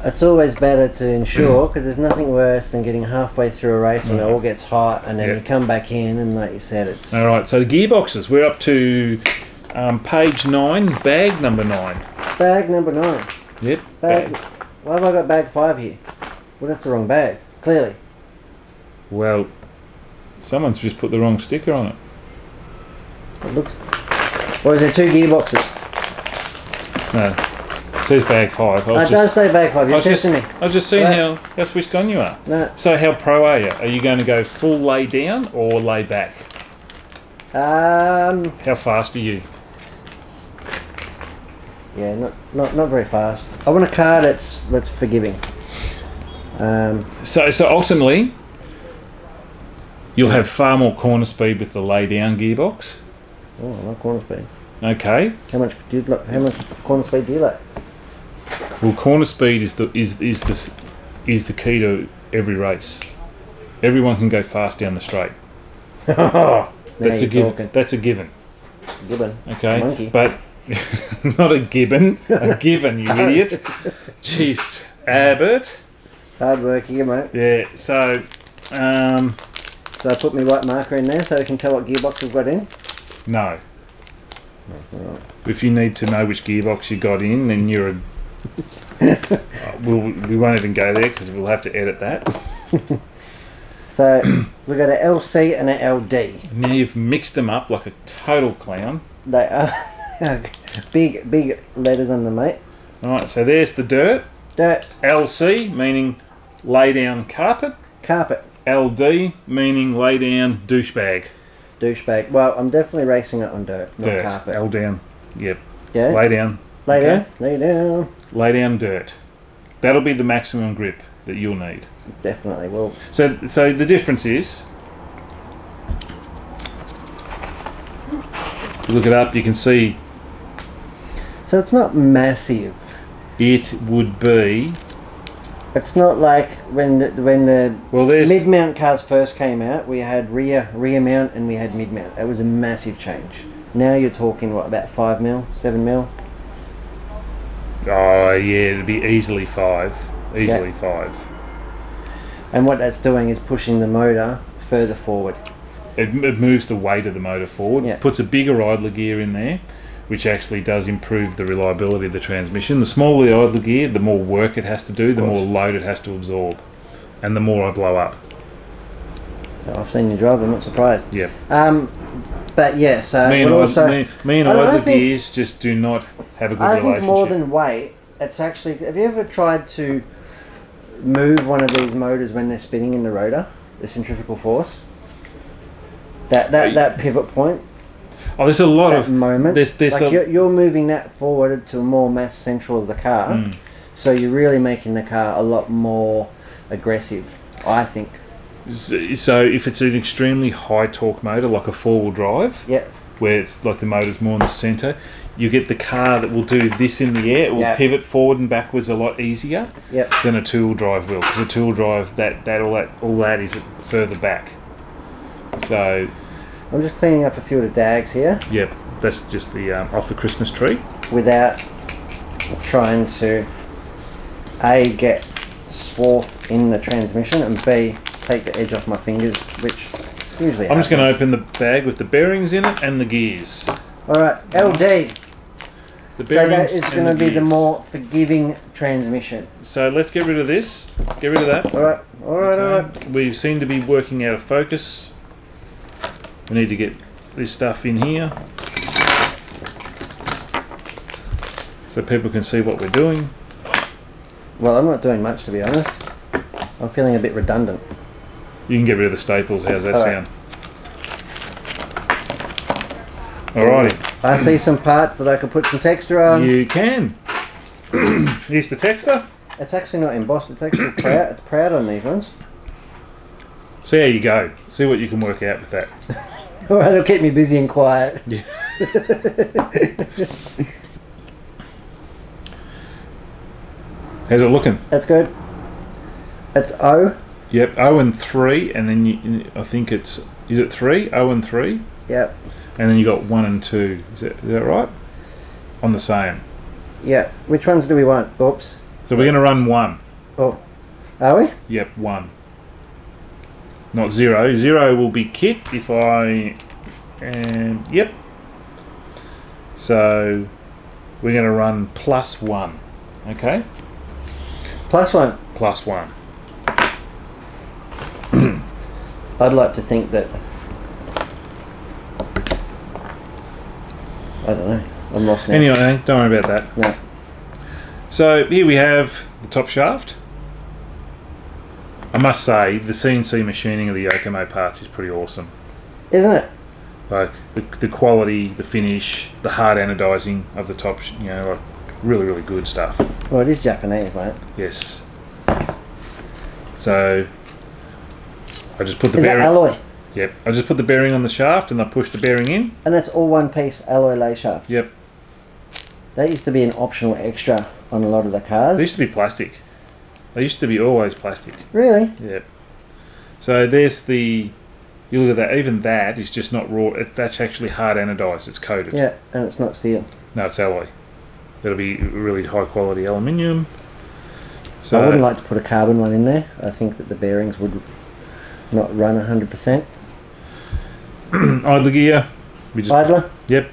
It's always better to ensure, because there's nothing worse than getting halfway through a race when it all gets hot, and then you come back in, and like you said, it's... Alright, so the gearboxes, we're up to page 9, bag number 9. Bag number 9. Yep. Bag. Why have I got bag 5 here? Well, that's the wrong bag, clearly. Well, someone's just put the wrong sticker on it. It looks... Or is there 2 gearboxes? No. It says bag 5. It does say bag 5, you're testing me. I was just seeing how switched on you are. No. So how pro are you? Are you going to go full lay down or lay back? How fast are you? Yeah, not very fast. I want a car that's forgiving. So ultimately, you'll have far more corner speed with the lay down gearbox. Oh, I like corner speed. Okay. How much corner speed do you like? Well, corner speed is the key to every race. Everyone can go fast down the straight. That's a given. That's a given. Gibbon. Okay. Monkey. But not a gibbon. A given, you idiot. Jeez, Abbott. Hard work here, mate. Yeah. So. So I put my white marker in there so we can tell what gearbox we've got in. No. Right. If you need to know which gearbox you got in, then you're a... we won't even go there because we'll have to edit that. So we've got an LC and an LD. Now you've mixed them up like a total clown. They are big letters on them, mate. Alright, so there's the dirt. Dirt. LC meaning lay down carpet. Carpet. LD meaning lay down douchebag. Douchebag. Well, I'm definitely racing it on dirt, not carpet. L down. Yep. Yeah. Lay down. Lay down. Lay down. Lay down dirt. That'll be the maximum grip that you'll need. Definitely will. So the difference is, if you look it up, you can see. So it's not massive. It would be. It's not like when the mid-mount cars first came out, we had rear mount and we had mid-mount. It was a massive change. Now you're talking, what, about 5 mil, 7 mil? Oh yeah, it'd be easily 5. Easily 5. And what that's doing is pushing the motor further forward. It moves the weight of the motor forward, puts a bigger idler gear in there, which actually does improve the reliability of the transmission. The smaller the idler gear, the more work it has to do, the more load it has to absorb, and the more I blow up. I've seen you drive, I'm not surprised. Yeah. But yeah, so me and idler gears just do not have a good relationship. I think more than weight, it's actually. Have you ever tried to move one of these motors when they're spinning in the rotor? The centrifugal force. That pivot point. Oh, there's a lot of moment. There's like you're moving that forward to a more mass central of the car, so you're really making the car a lot more aggressive, I think. So if it's an extremely high torque motor, like a 4-wheel drive, where it's like the motor's more in the centre, you get the car that will do this in the air. It will pivot forward and backwards a lot easier than a 2-wheel drive will, because a 2-wheel drive all that is further back. So. I'm just cleaning up a few of the dags here. Yep, that's just the off the Christmas tree. Without trying to A, get swarth in the transmission, and B, take the edge off my fingers, which usually I'm just going to open the bag with the bearings in it and the gears. Alright, LD. The bearings so that is going to be the more forgiving transmission. So let's get rid of this. Get rid of that. Alright. We seem to be working out of focus. We need to get this stuff in here so people can see what we're doing. Well, I'm not doing much, to be honest. I'm feeling a bit redundant. You can get rid of the staples. How's that sound? Alrighty. I see some parts that I could put some texture on. You can. Here's the texture. It's actually not embossed. It's actually proud. It's proud on these ones. See how you go. See what you can work out with that. Alright, it'll keep me busy and quiet. Yeah. How's it looking? That's good. That's O. Yep, O and 3, and then I think is it 3? O and 3? Yep. And then you got 1 and 2. Is that right? On the same. Yeah. Which ones do we want? Oops. So we're going to run 1. Oh, are we? Yep, 1. Not 0. 0 will be kit if I... And yep. So we're going to run +1. Okay? +1. +1. I'd like to think that... I don't know. I'm lost now. Anyway, don't worry about that. No. So here we have the top shaft. I must say, the CNC machining of the Yokomo parts is pretty awesome. Isn't it? Like the quality, the finish, the hard anodizing of the top, you know, like really, really good stuff. Well, it is Japanese, mate. Yes. So I just put the Is that bearing. alloy? Yep. I just put the bearing on the shaft and I push the bearing in. And that's all one piece alloy lay shaft. Yep. That used to be an optional extra on a lot of the cars. They used to be plastic. They used to be always plastic. Really? Yep. So there's the. You look at that. Even that is just not raw. That's actually hard anodized. It's coated. Yeah, and it's not steel. No, it's alloy. That'll be really high quality aluminium. So I wouldn't like to put a carbon one in there. I think that the bearings would not run 100%. Idler gear. Idler? Yep.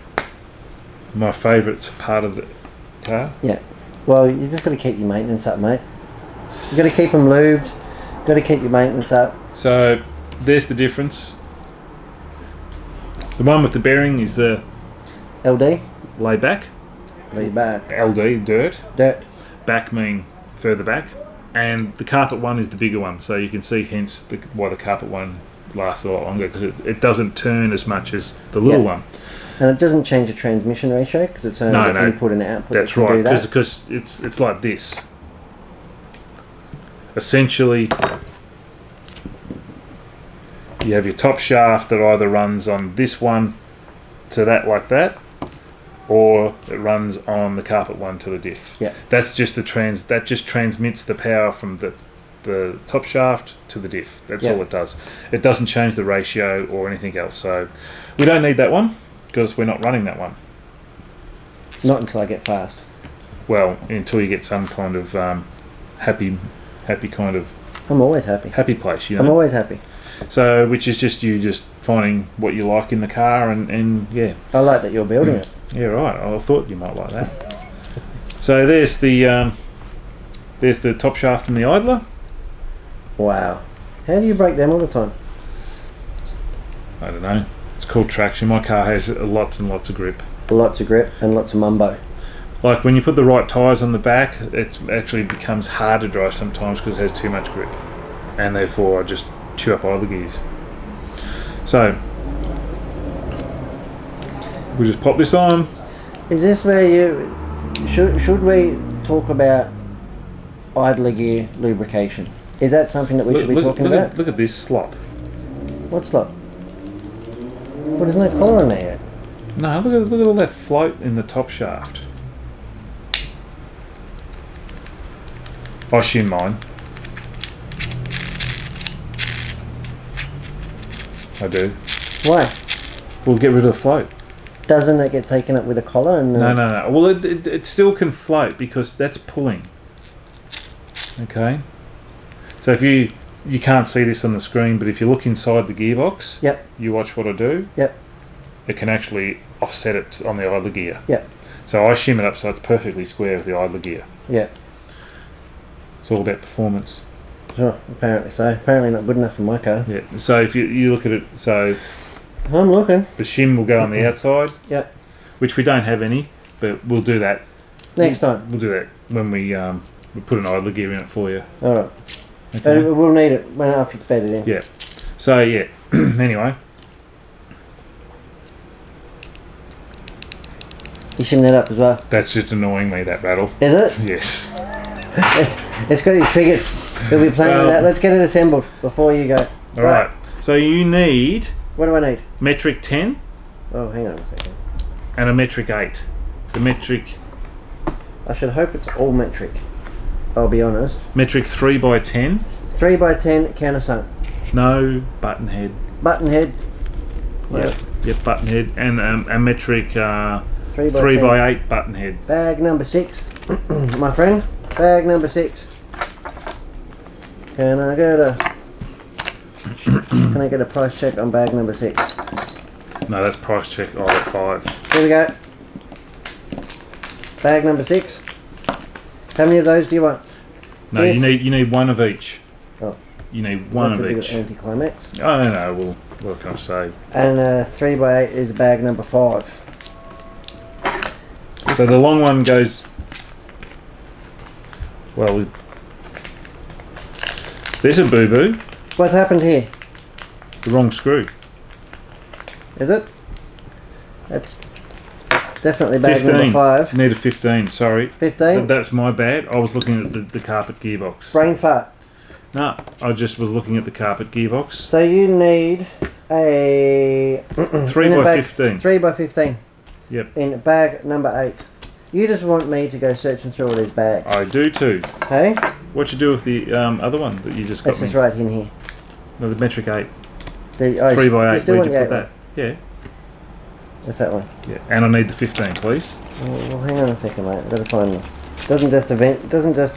My favourite part of the car. Yeah. Well, you just got to keep your maintenance up, mate. You got to keep them lubed. Got to keep your maintenance up. So there's the difference. The one with the bearing is the LD. lay back. Lay back. LD, dirt. Dirt. Back mean further back. And the carpet one is the bigger one. So you can see hence why the carpet one lasts a lot longer, because it doesn't turn as much as the little one. And it doesn't change the transmission ratio because it's only the input and output. That's right, because it's like this. Essentially, you have your top shaft that either runs on this one to that like that, or it runs on the carpet one to the diff. Yeah. That's just that just transmits the power from the top shaft to the diff. That's all it does. It doesn't change the ratio or anything else. So we don't need that one because we're not running that one. Not until I get fast. Well, until you get some kind of happy kind of. I'm always happy. Happy place, you know. I'm always happy. So, which is just you just finding what you like in the car, and yeah. I like that you're building it. Yeah, right. I thought you might like that. So there's the top shaft and the idler. Wow. How do you break them all the time? I don't know. It's called traction. My car has lots and lots of grip. Lots of grip and lots of mumbo. Like when you put the right tyres on the back, it actually becomes hard to drive sometimes because it has too much grip, and therefore I just chew up idler gears. So we just pop this on. Is this where you should we talk about idler gear lubrication? Is that something that we should be talking about? Look at this slop. What slop? Well, there's no collar in there yet. No, look at all that float in the top shaft. I shim mine. I do. Why? We'll get rid of the float. Doesn't it get taken up with a collar? And No. Well, it still can float because that's pulling. Okay. So if you can't see this on the screen, but if you look inside the gearbox, yep. You watch what I do. Yep. It can actually offset it on the idler gear. Yep. So I shim it up so it's perfectly square with the idler gear. Yeah. It's all about performance. Oh, apparently so. Apparently not good enough for my car. Yeah. So if you look at it, so I'm looking. the shim will go on the outside. Yep. Which we don't have any, but we'll do that next time. We'll do that when we put an idler gear in it for you. All right. Okay. We'll need it when after it's bedded in. Yeah. So yeah. Anyway. You shim that up as well. That's just annoying me, that rattle. Is it? Yes. It's got to be triggered. We'll be playing with that. Let's get it assembled before you go. All right. So you need. What do I need? Metric 10. Oh, hang on a second. And a metric 8. The metric. I should hope it's all metric. I'll be honest. Metric 3x10. 3x10 countersunk. No button head. Button head. Yep, button head. And a metric 3x8 3x8 button head. Bag number 6. My friend. Bag number 6. Can I get a price check on bag number 6? No, that's price check aisle 5. Here we go. Bag number 6. How many of those do you want? No, Yes. you need one of each. Oh. You need one That's of a bit each. of anticlimax. I don't know. Well, what can I say? And 3x8 is bag number 5. So the long one goes. Well, there's a boo boo. What's happened here? The wrong screw. Is it? That's definitely bag 15. number 5. You need a 15. Sorry. 15? That's my bad. I was looking at the carpet gearbox. Brain fart. No, I just was looking at the carpet gearbox. So you need a 3x15. 3x15. Yep. In bag number 8. You just want me to go searching through all these bags. I do too. Hey? What you do with the other one that you just got? This is right in here. No, the metric 8. 3x8. 3x8. Where'd you put that? Yeah. That's that one. Yeah. And I need the 15, please. Well, hang on a second, mate. I've got to find them. Doesn't just event. Doesn't just.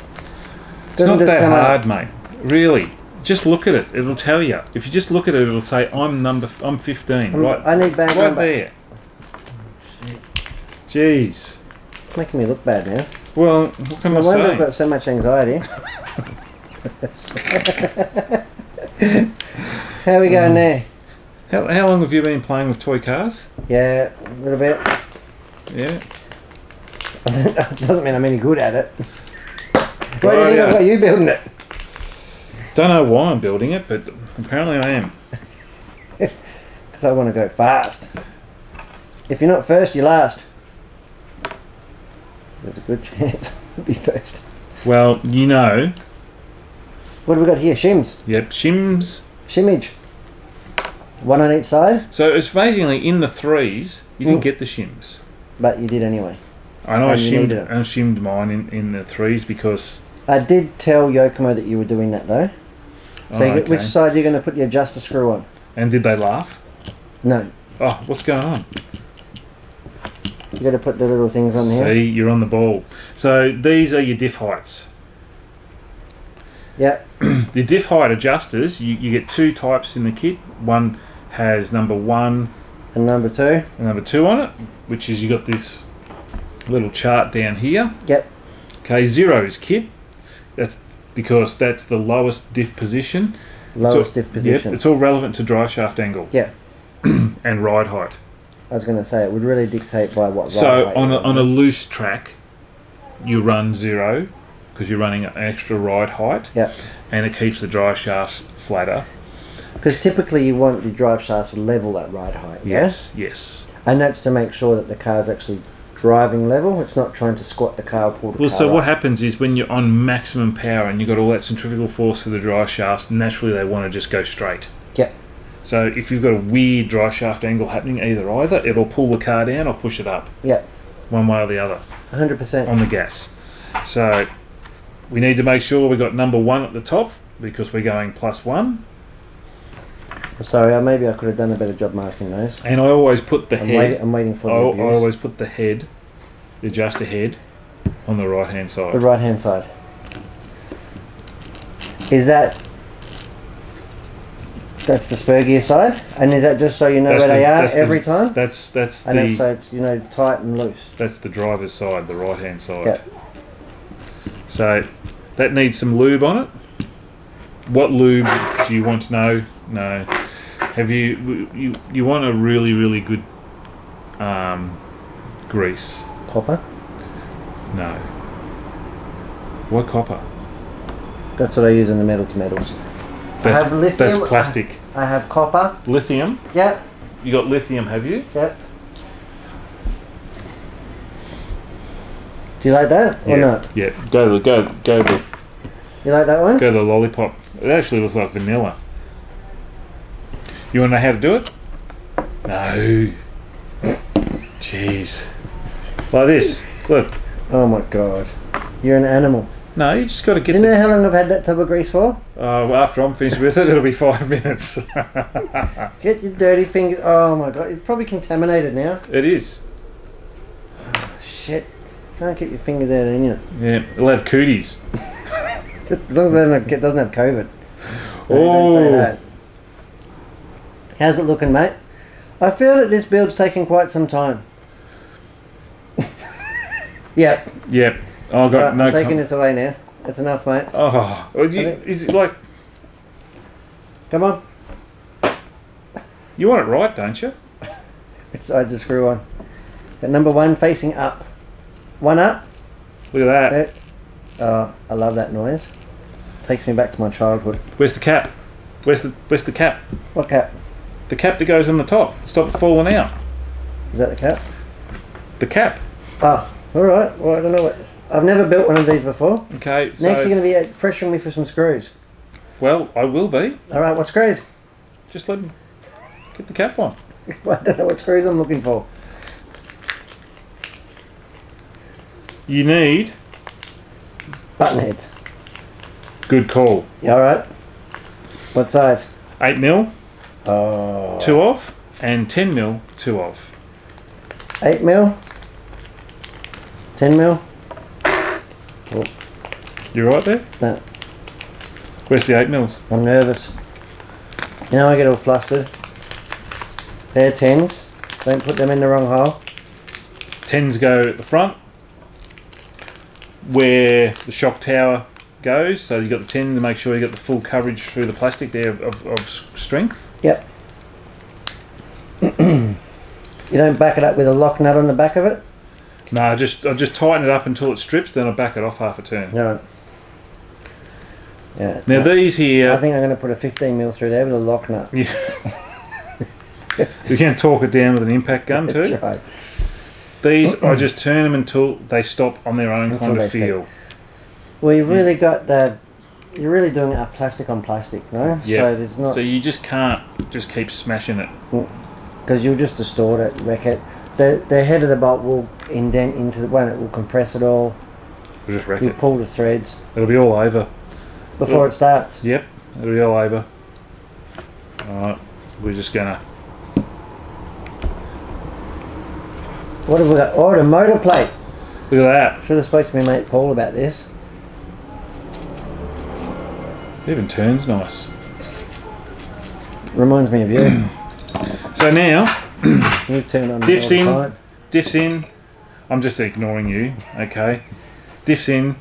It's Doesn't not just that come hard, up. mate. Really. Just look at it. It'll tell you. If you just look at it, it'll say I'm 15. Right. I need bag Right number. there. Jeez. It's making me look bad now. Well, what can No I wonder I've say? got so much anxiety. How are we going there? How long have you been playing with toy cars? Yeah, a little bit. Yeah. It doesn't mean I'm any good at it. Why do you Oh, think yeah. I've got you building it? Don't know why I'm building it, but apparently I am. Because I want to go fast. If you're not first, you're last. There's a good chance I'll be first. Well, you know. What have we got here? Shims. Yep, shims. Shimmage. One on each side, So it's basically in the 3s, you didn't get the shims. but you did anyway. I know I And you needed it. shimmed mine in the 3s because... I did tell Yokomo that you were doing that though. So okay. which side are you going to put the adjuster screw on? And did they laugh? No. Oh, what's going on? You got to put the little things on here. See, you're on the ball. So these are your diff heights. Yeah. The diff height adjusters, you get 2 types in the kit. One has number 1 And number 2. and number 2 on it, which is you got this little chart down here. Yep. Okay, 0 is kit. That's because that's the lowest diff position. Lowest diff position. Yep, it's all relevant to drive shaft angle. Yeah. And ride height. I was going to say it would really dictate by what. So ride on height a loose track, you run 0 because you're running an extra ride height. Yeah. And it keeps the drive shafts flatter. Because typically you want the drive shafts to level at ride height. Yes, yes. And that's to make sure that the car's actually driving level. It's not trying to squat the car or pull the Well, car so what up. happens is when you're on maximum power and you've got all that centrifugal force for the drive shafts, naturally they want to just go straight. Yeah. So if you've got a weird drive shaft angle happening either, it'll pull the car down or push it up. Yeah. One way or the other. 100%. On the gas. So we need to make sure we've got number 1 at the top because we're going +1. Sorry, maybe I could have done a better job marking those. And I always put the head. I'm waiting for I the abuse. always put the head, the adjuster head, on the right hand side. The right hand side. Is that... That's the spur gear side? And is that just so you know That's where they are that's every time? That's And that's so it's, you know, tight and loose. That's the driver's side, the right hand side. Yeah. So that needs some lube on it. What lube do you want to know? No. Have you want a really good grease? Copper? No. What copper? That's what I use in the metal to metals. I That's, have lithium. that's plastic. I have copper. Lithium? Yep. You got lithium, have you? Yep. Do you like that or not? Yeah. Go You like that one? the lollipop. It actually looks like vanilla. You want to know how to do it? No. Jeez. Like this. Look. Oh my god. You're an animal. No, you just got to get. Do you know how long I've had that tub of grease for? Well, after I'm finished with it, it'll be 5 minutes. Get your dirty fingers. Oh my god. It's probably contaminated now. It is. Shit. Can't keep your fingers out of it. Yeah, it'll have cooties. As long as it doesn't have COVID. Oh. Don't say that. How's it looking, mate? I feel that this build's taking quite some time. Yep. Yep. I got I'm taking this away now. That's enough, mate. Oh, is it like... Come on. You want it right, don't you? Which side to screw on? Got number 1 facing up. 1 up. Look at that. There. Oh, I love that noise. Takes me back to my childhood. Where's the cap? Where's the cap? What cap? The cap that goes on the top. Stop it falling out. Is that the cap? The cap. Oh, alright. Well, I don't know what... I've never built one of these before. Okay, so... Next you're going to be pressuring me for some screws. Well, I will be. Alright, what screws? Just let me get the cap on. I don't know what screws I'm looking for. You need... Button heads. Good call. You alright? What size? 8mm, Oh. 2 off, and 10mm, 2 off. 8mm? 10mm? Oh, You right there? no, Where's the 8mm? I'm nervous. You know I get all flustered. They're 10s. Don't put them in the wrong hole. 10s go at the front, where the shock tower goes. So you've got the 10 to make sure you got the full coverage through the plastic there of strength. Yep. You don't back it up with a lock nut on the back of it? No, I just tighten it up until it strips, then I back it off half a turn. No. Yeah. Now these here... I think I'm going to put a 15mm through there with a lock nut. Yeah. You can torque it down with an impact gun too. That's right. These, I just turn them until they stop on their own kind of feel. Well, you've really got the... You're really doing it plastic on plastic, no? Yeah. So there's not... So you just can't just keep smashing it. Because you'll just distort it, wreck it. The head of the bolt will indent into the one, it will compress it all. We'll just wreck You it. pull the threads. It'll be all over. Before it starts? Yep, it'll be all over. Alright, we're just gonna... What have we got? Oh, the motor plate. Look at that. Should have spoke to my mate Paul about this. It even turns nice. Reminds me of you. So now, You turn on diffs all the in, time. diffs in. I'm just ignoring you, okay? Diffs in,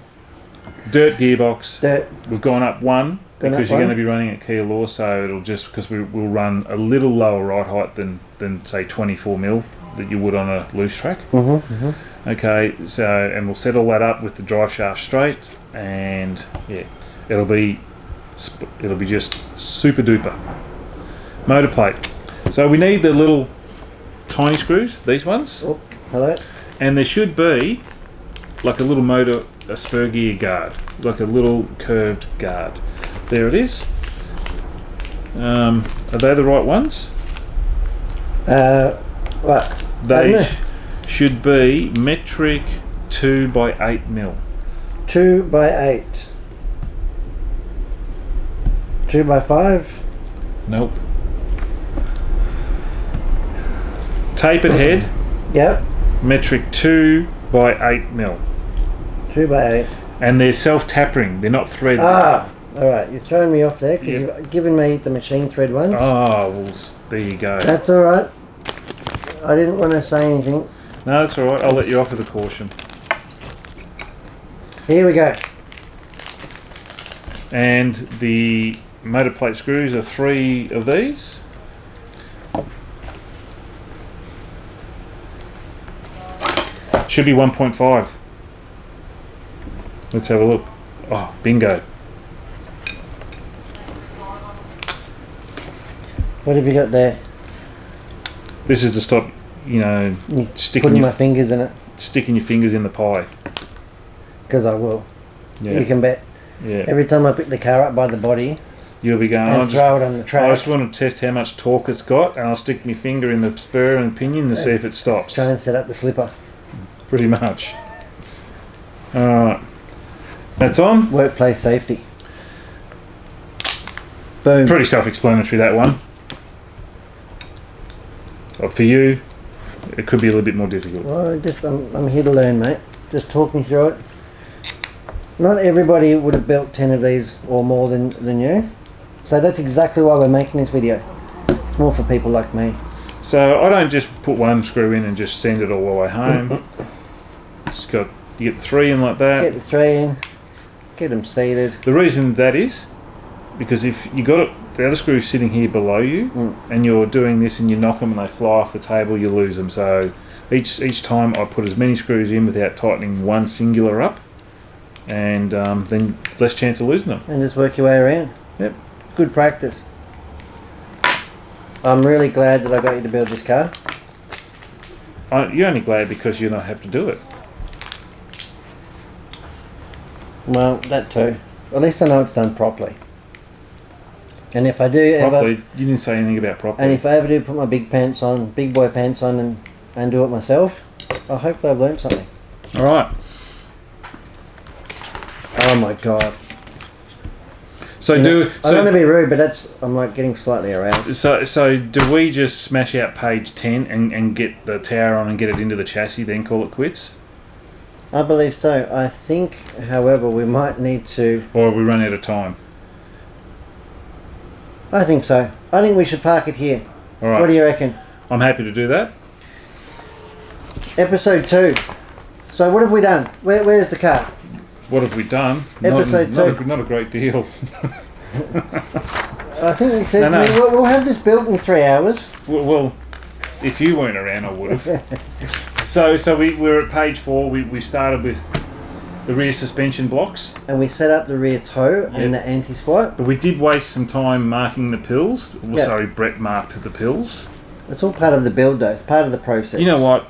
dirt gearbox. Dirt. We've gone up 1 Gone because up you're one. going to be running at key law, so it'll just, because we'll run a little lower ride height than say 24mm that you would on a loose track. Okay, so, and we'll set all that up with the drive shaft straight, and yeah, it'll be just super duper. Motor plate. So we need the little tiny screws, these ones, Oh, hello. and there should be like a little motor, a spur gear guard, like a little curved guard. There it is. Are they the right ones? What? They should be metric 2x8mm. 2x8. 2x5. Nope. Tapered head, Yep. metric 2x8mm. 2x8. And they're self-tappering, they're not thread. Ah, alright, you're throwing me off there because Yep. you've given me the machine thread ones. Oh, well, there you go. That's alright. I didn't want to say anything. No, that's alright, I'll let you off with a caution. Here we go. And the motor plate screws are 3 of these. Should be 1.5. Let's have a look. Oh, bingo. What have you got there? This is to stop, you know, You sticking putting my your, fingers in it. sticking your fingers in the pie. Because I will. Yeah. You can bet. Yeah. Every time I pick the car up by the body You'll be going, and throw it on the I track, just want to test how much torque it's got, and I'll stick my finger in the spur and pinion to see if it stops. try and set up the slipper. Pretty much. Alright. That's on. Workplace safety. Boom. Pretty self-explanatory, that one. But for you, it could be a little bit more difficult. Well, I'm here to learn, mate. just talk me through it. Not everybody would have built 10 of these or more than you. So that's exactly why we're making this video. It's more for people like me. So I don't just put one screw in and just send it all the way home. Just got, you get the 3 in like that. Get the 3 in, get them seated. The reason that is, because if you got it, the other screw sitting here below you, and you're doing this and you knock them and they fly off the table, you lose them. So each time I put as many screws in without tightening one singular up, and then less chance of losing them. And just work your way around. Yep. Good practice. I'm really glad that I got you to build this car. You're only glad because you don't have to do it. Well, that too. At least I know it's done properly. And if I do properly, you didn't say anything about properly. And if I ever do put my big boy pants on and do it myself, well, hopefully I've learned something. Alright. Oh my god. So I don't want to be rude, but I'm like getting slightly aroused. So do we just smash out page 10 and get the tower on and get it into the chassis, then call it quits? I believe so. I think, however, we might need to... Or we run out of time? I think so. I think we should park it here. All right. What do you reckon? I'm happy to do that. Episode 2. So what have we done? Where's the car? What have we done? Episode 2. Not a great deal. I think we said to me, we'll have this built in 3 hours. Well, if you weren't around, I would have. So we're at page 4. We started with the rear suspension blocks. And we set up the rear toe and the anti-squat. But we did waste some time marking the pills. Sorry, Brett marked the pills. It's all part of the build though. It's part of the process. You know what?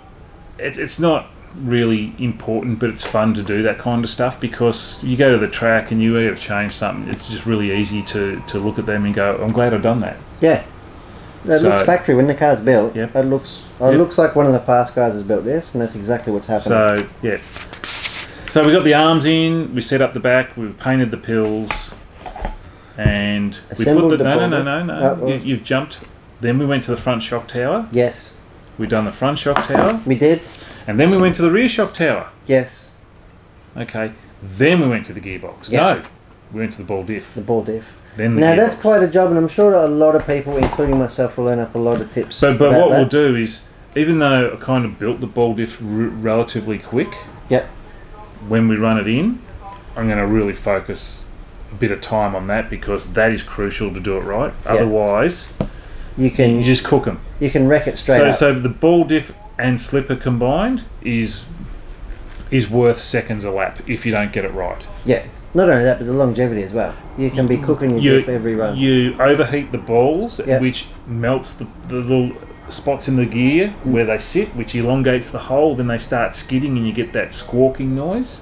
It's not really important, but it's fun to do that kind of stuff because you go to the track and you have changed something. It's just really easy to look at them and go, I'm glad I've done that. Yeah. It looks factory when the car's built. Yep. It looks like one of the fast guys has built this, and that's exactly what's happening. So yeah. So we got the arms in, we set up the back, we painted the pills, and assembled we put the no. You've jumped. Then we went to the front shock tower. Yes. We done the front shock tower. We did. And then we went to the rear shock tower. Yes. Okay. Then we went to the gearbox. Yep. No, we went to the ball diff. The ball diff. Then now that's quite a job, and I'm sure a lot of people, including myself, will learn up a lot of tips. But what we'll do is, even though I kind of built the ball diff relatively quick. Yep. When we run it in, I'm going to really focus a bit of time on that because that is crucial to do it right. Yep. Otherwise, you just cook them. You can wreck it straight up. So the ball diff and slipper combined is worth seconds a lap if you don't get it right. Yeah. Not only that, but the longevity as well. You can be cooking your diff every run. You overheat the balls, which melts the little spots in the gear where they sit, which elongates the hole. Then they start skidding and you get that squawking noise.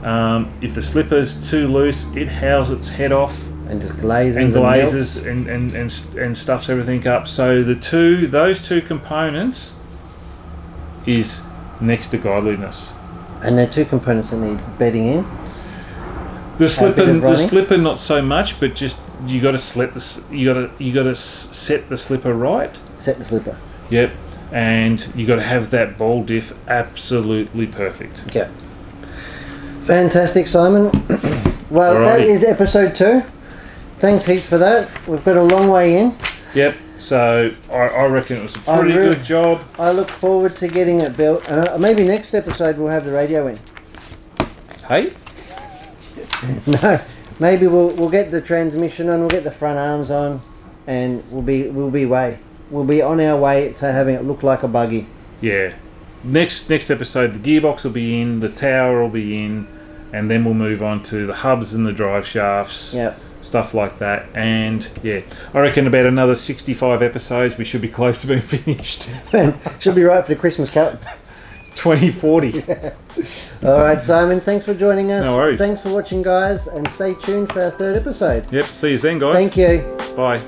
If the slipper's too loose, it howls its head off and just glazes and stuffs everything up. So those two components is next to godliness. And there are 2 components that need bedding in. The slipper not so much, but just you got to set the slipper right. Set the slipper. Yep, and you got to have that ball diff absolutely perfect. Yep. Fantastic, Simon. Well, that is episode 2. Thanks heaps for that. We've got a long way in. Yep. So I reckon it was a pretty good job. I look forward to getting it built, and maybe next episode we'll have the radio in. Hey. No, maybe we'll get the transmission on, we'll get the front arms on, and we'll be on our way to having it look like a buggy. Yeah. Next episode, the gearbox will be in, the tower will be in, and then we'll move on to the hubs and the drive shafts. Yep. Stuff like that, and yeah, I reckon about another 65 episodes we should be close to being finished. Should be right for the Christmas cut. 2040. Yeah. Alright, Simon, thanks for joining us. No worries. Thanks for watching, guys, and stay tuned for our 3rd episode. Yep, see you then, guys. Thank you. Bye.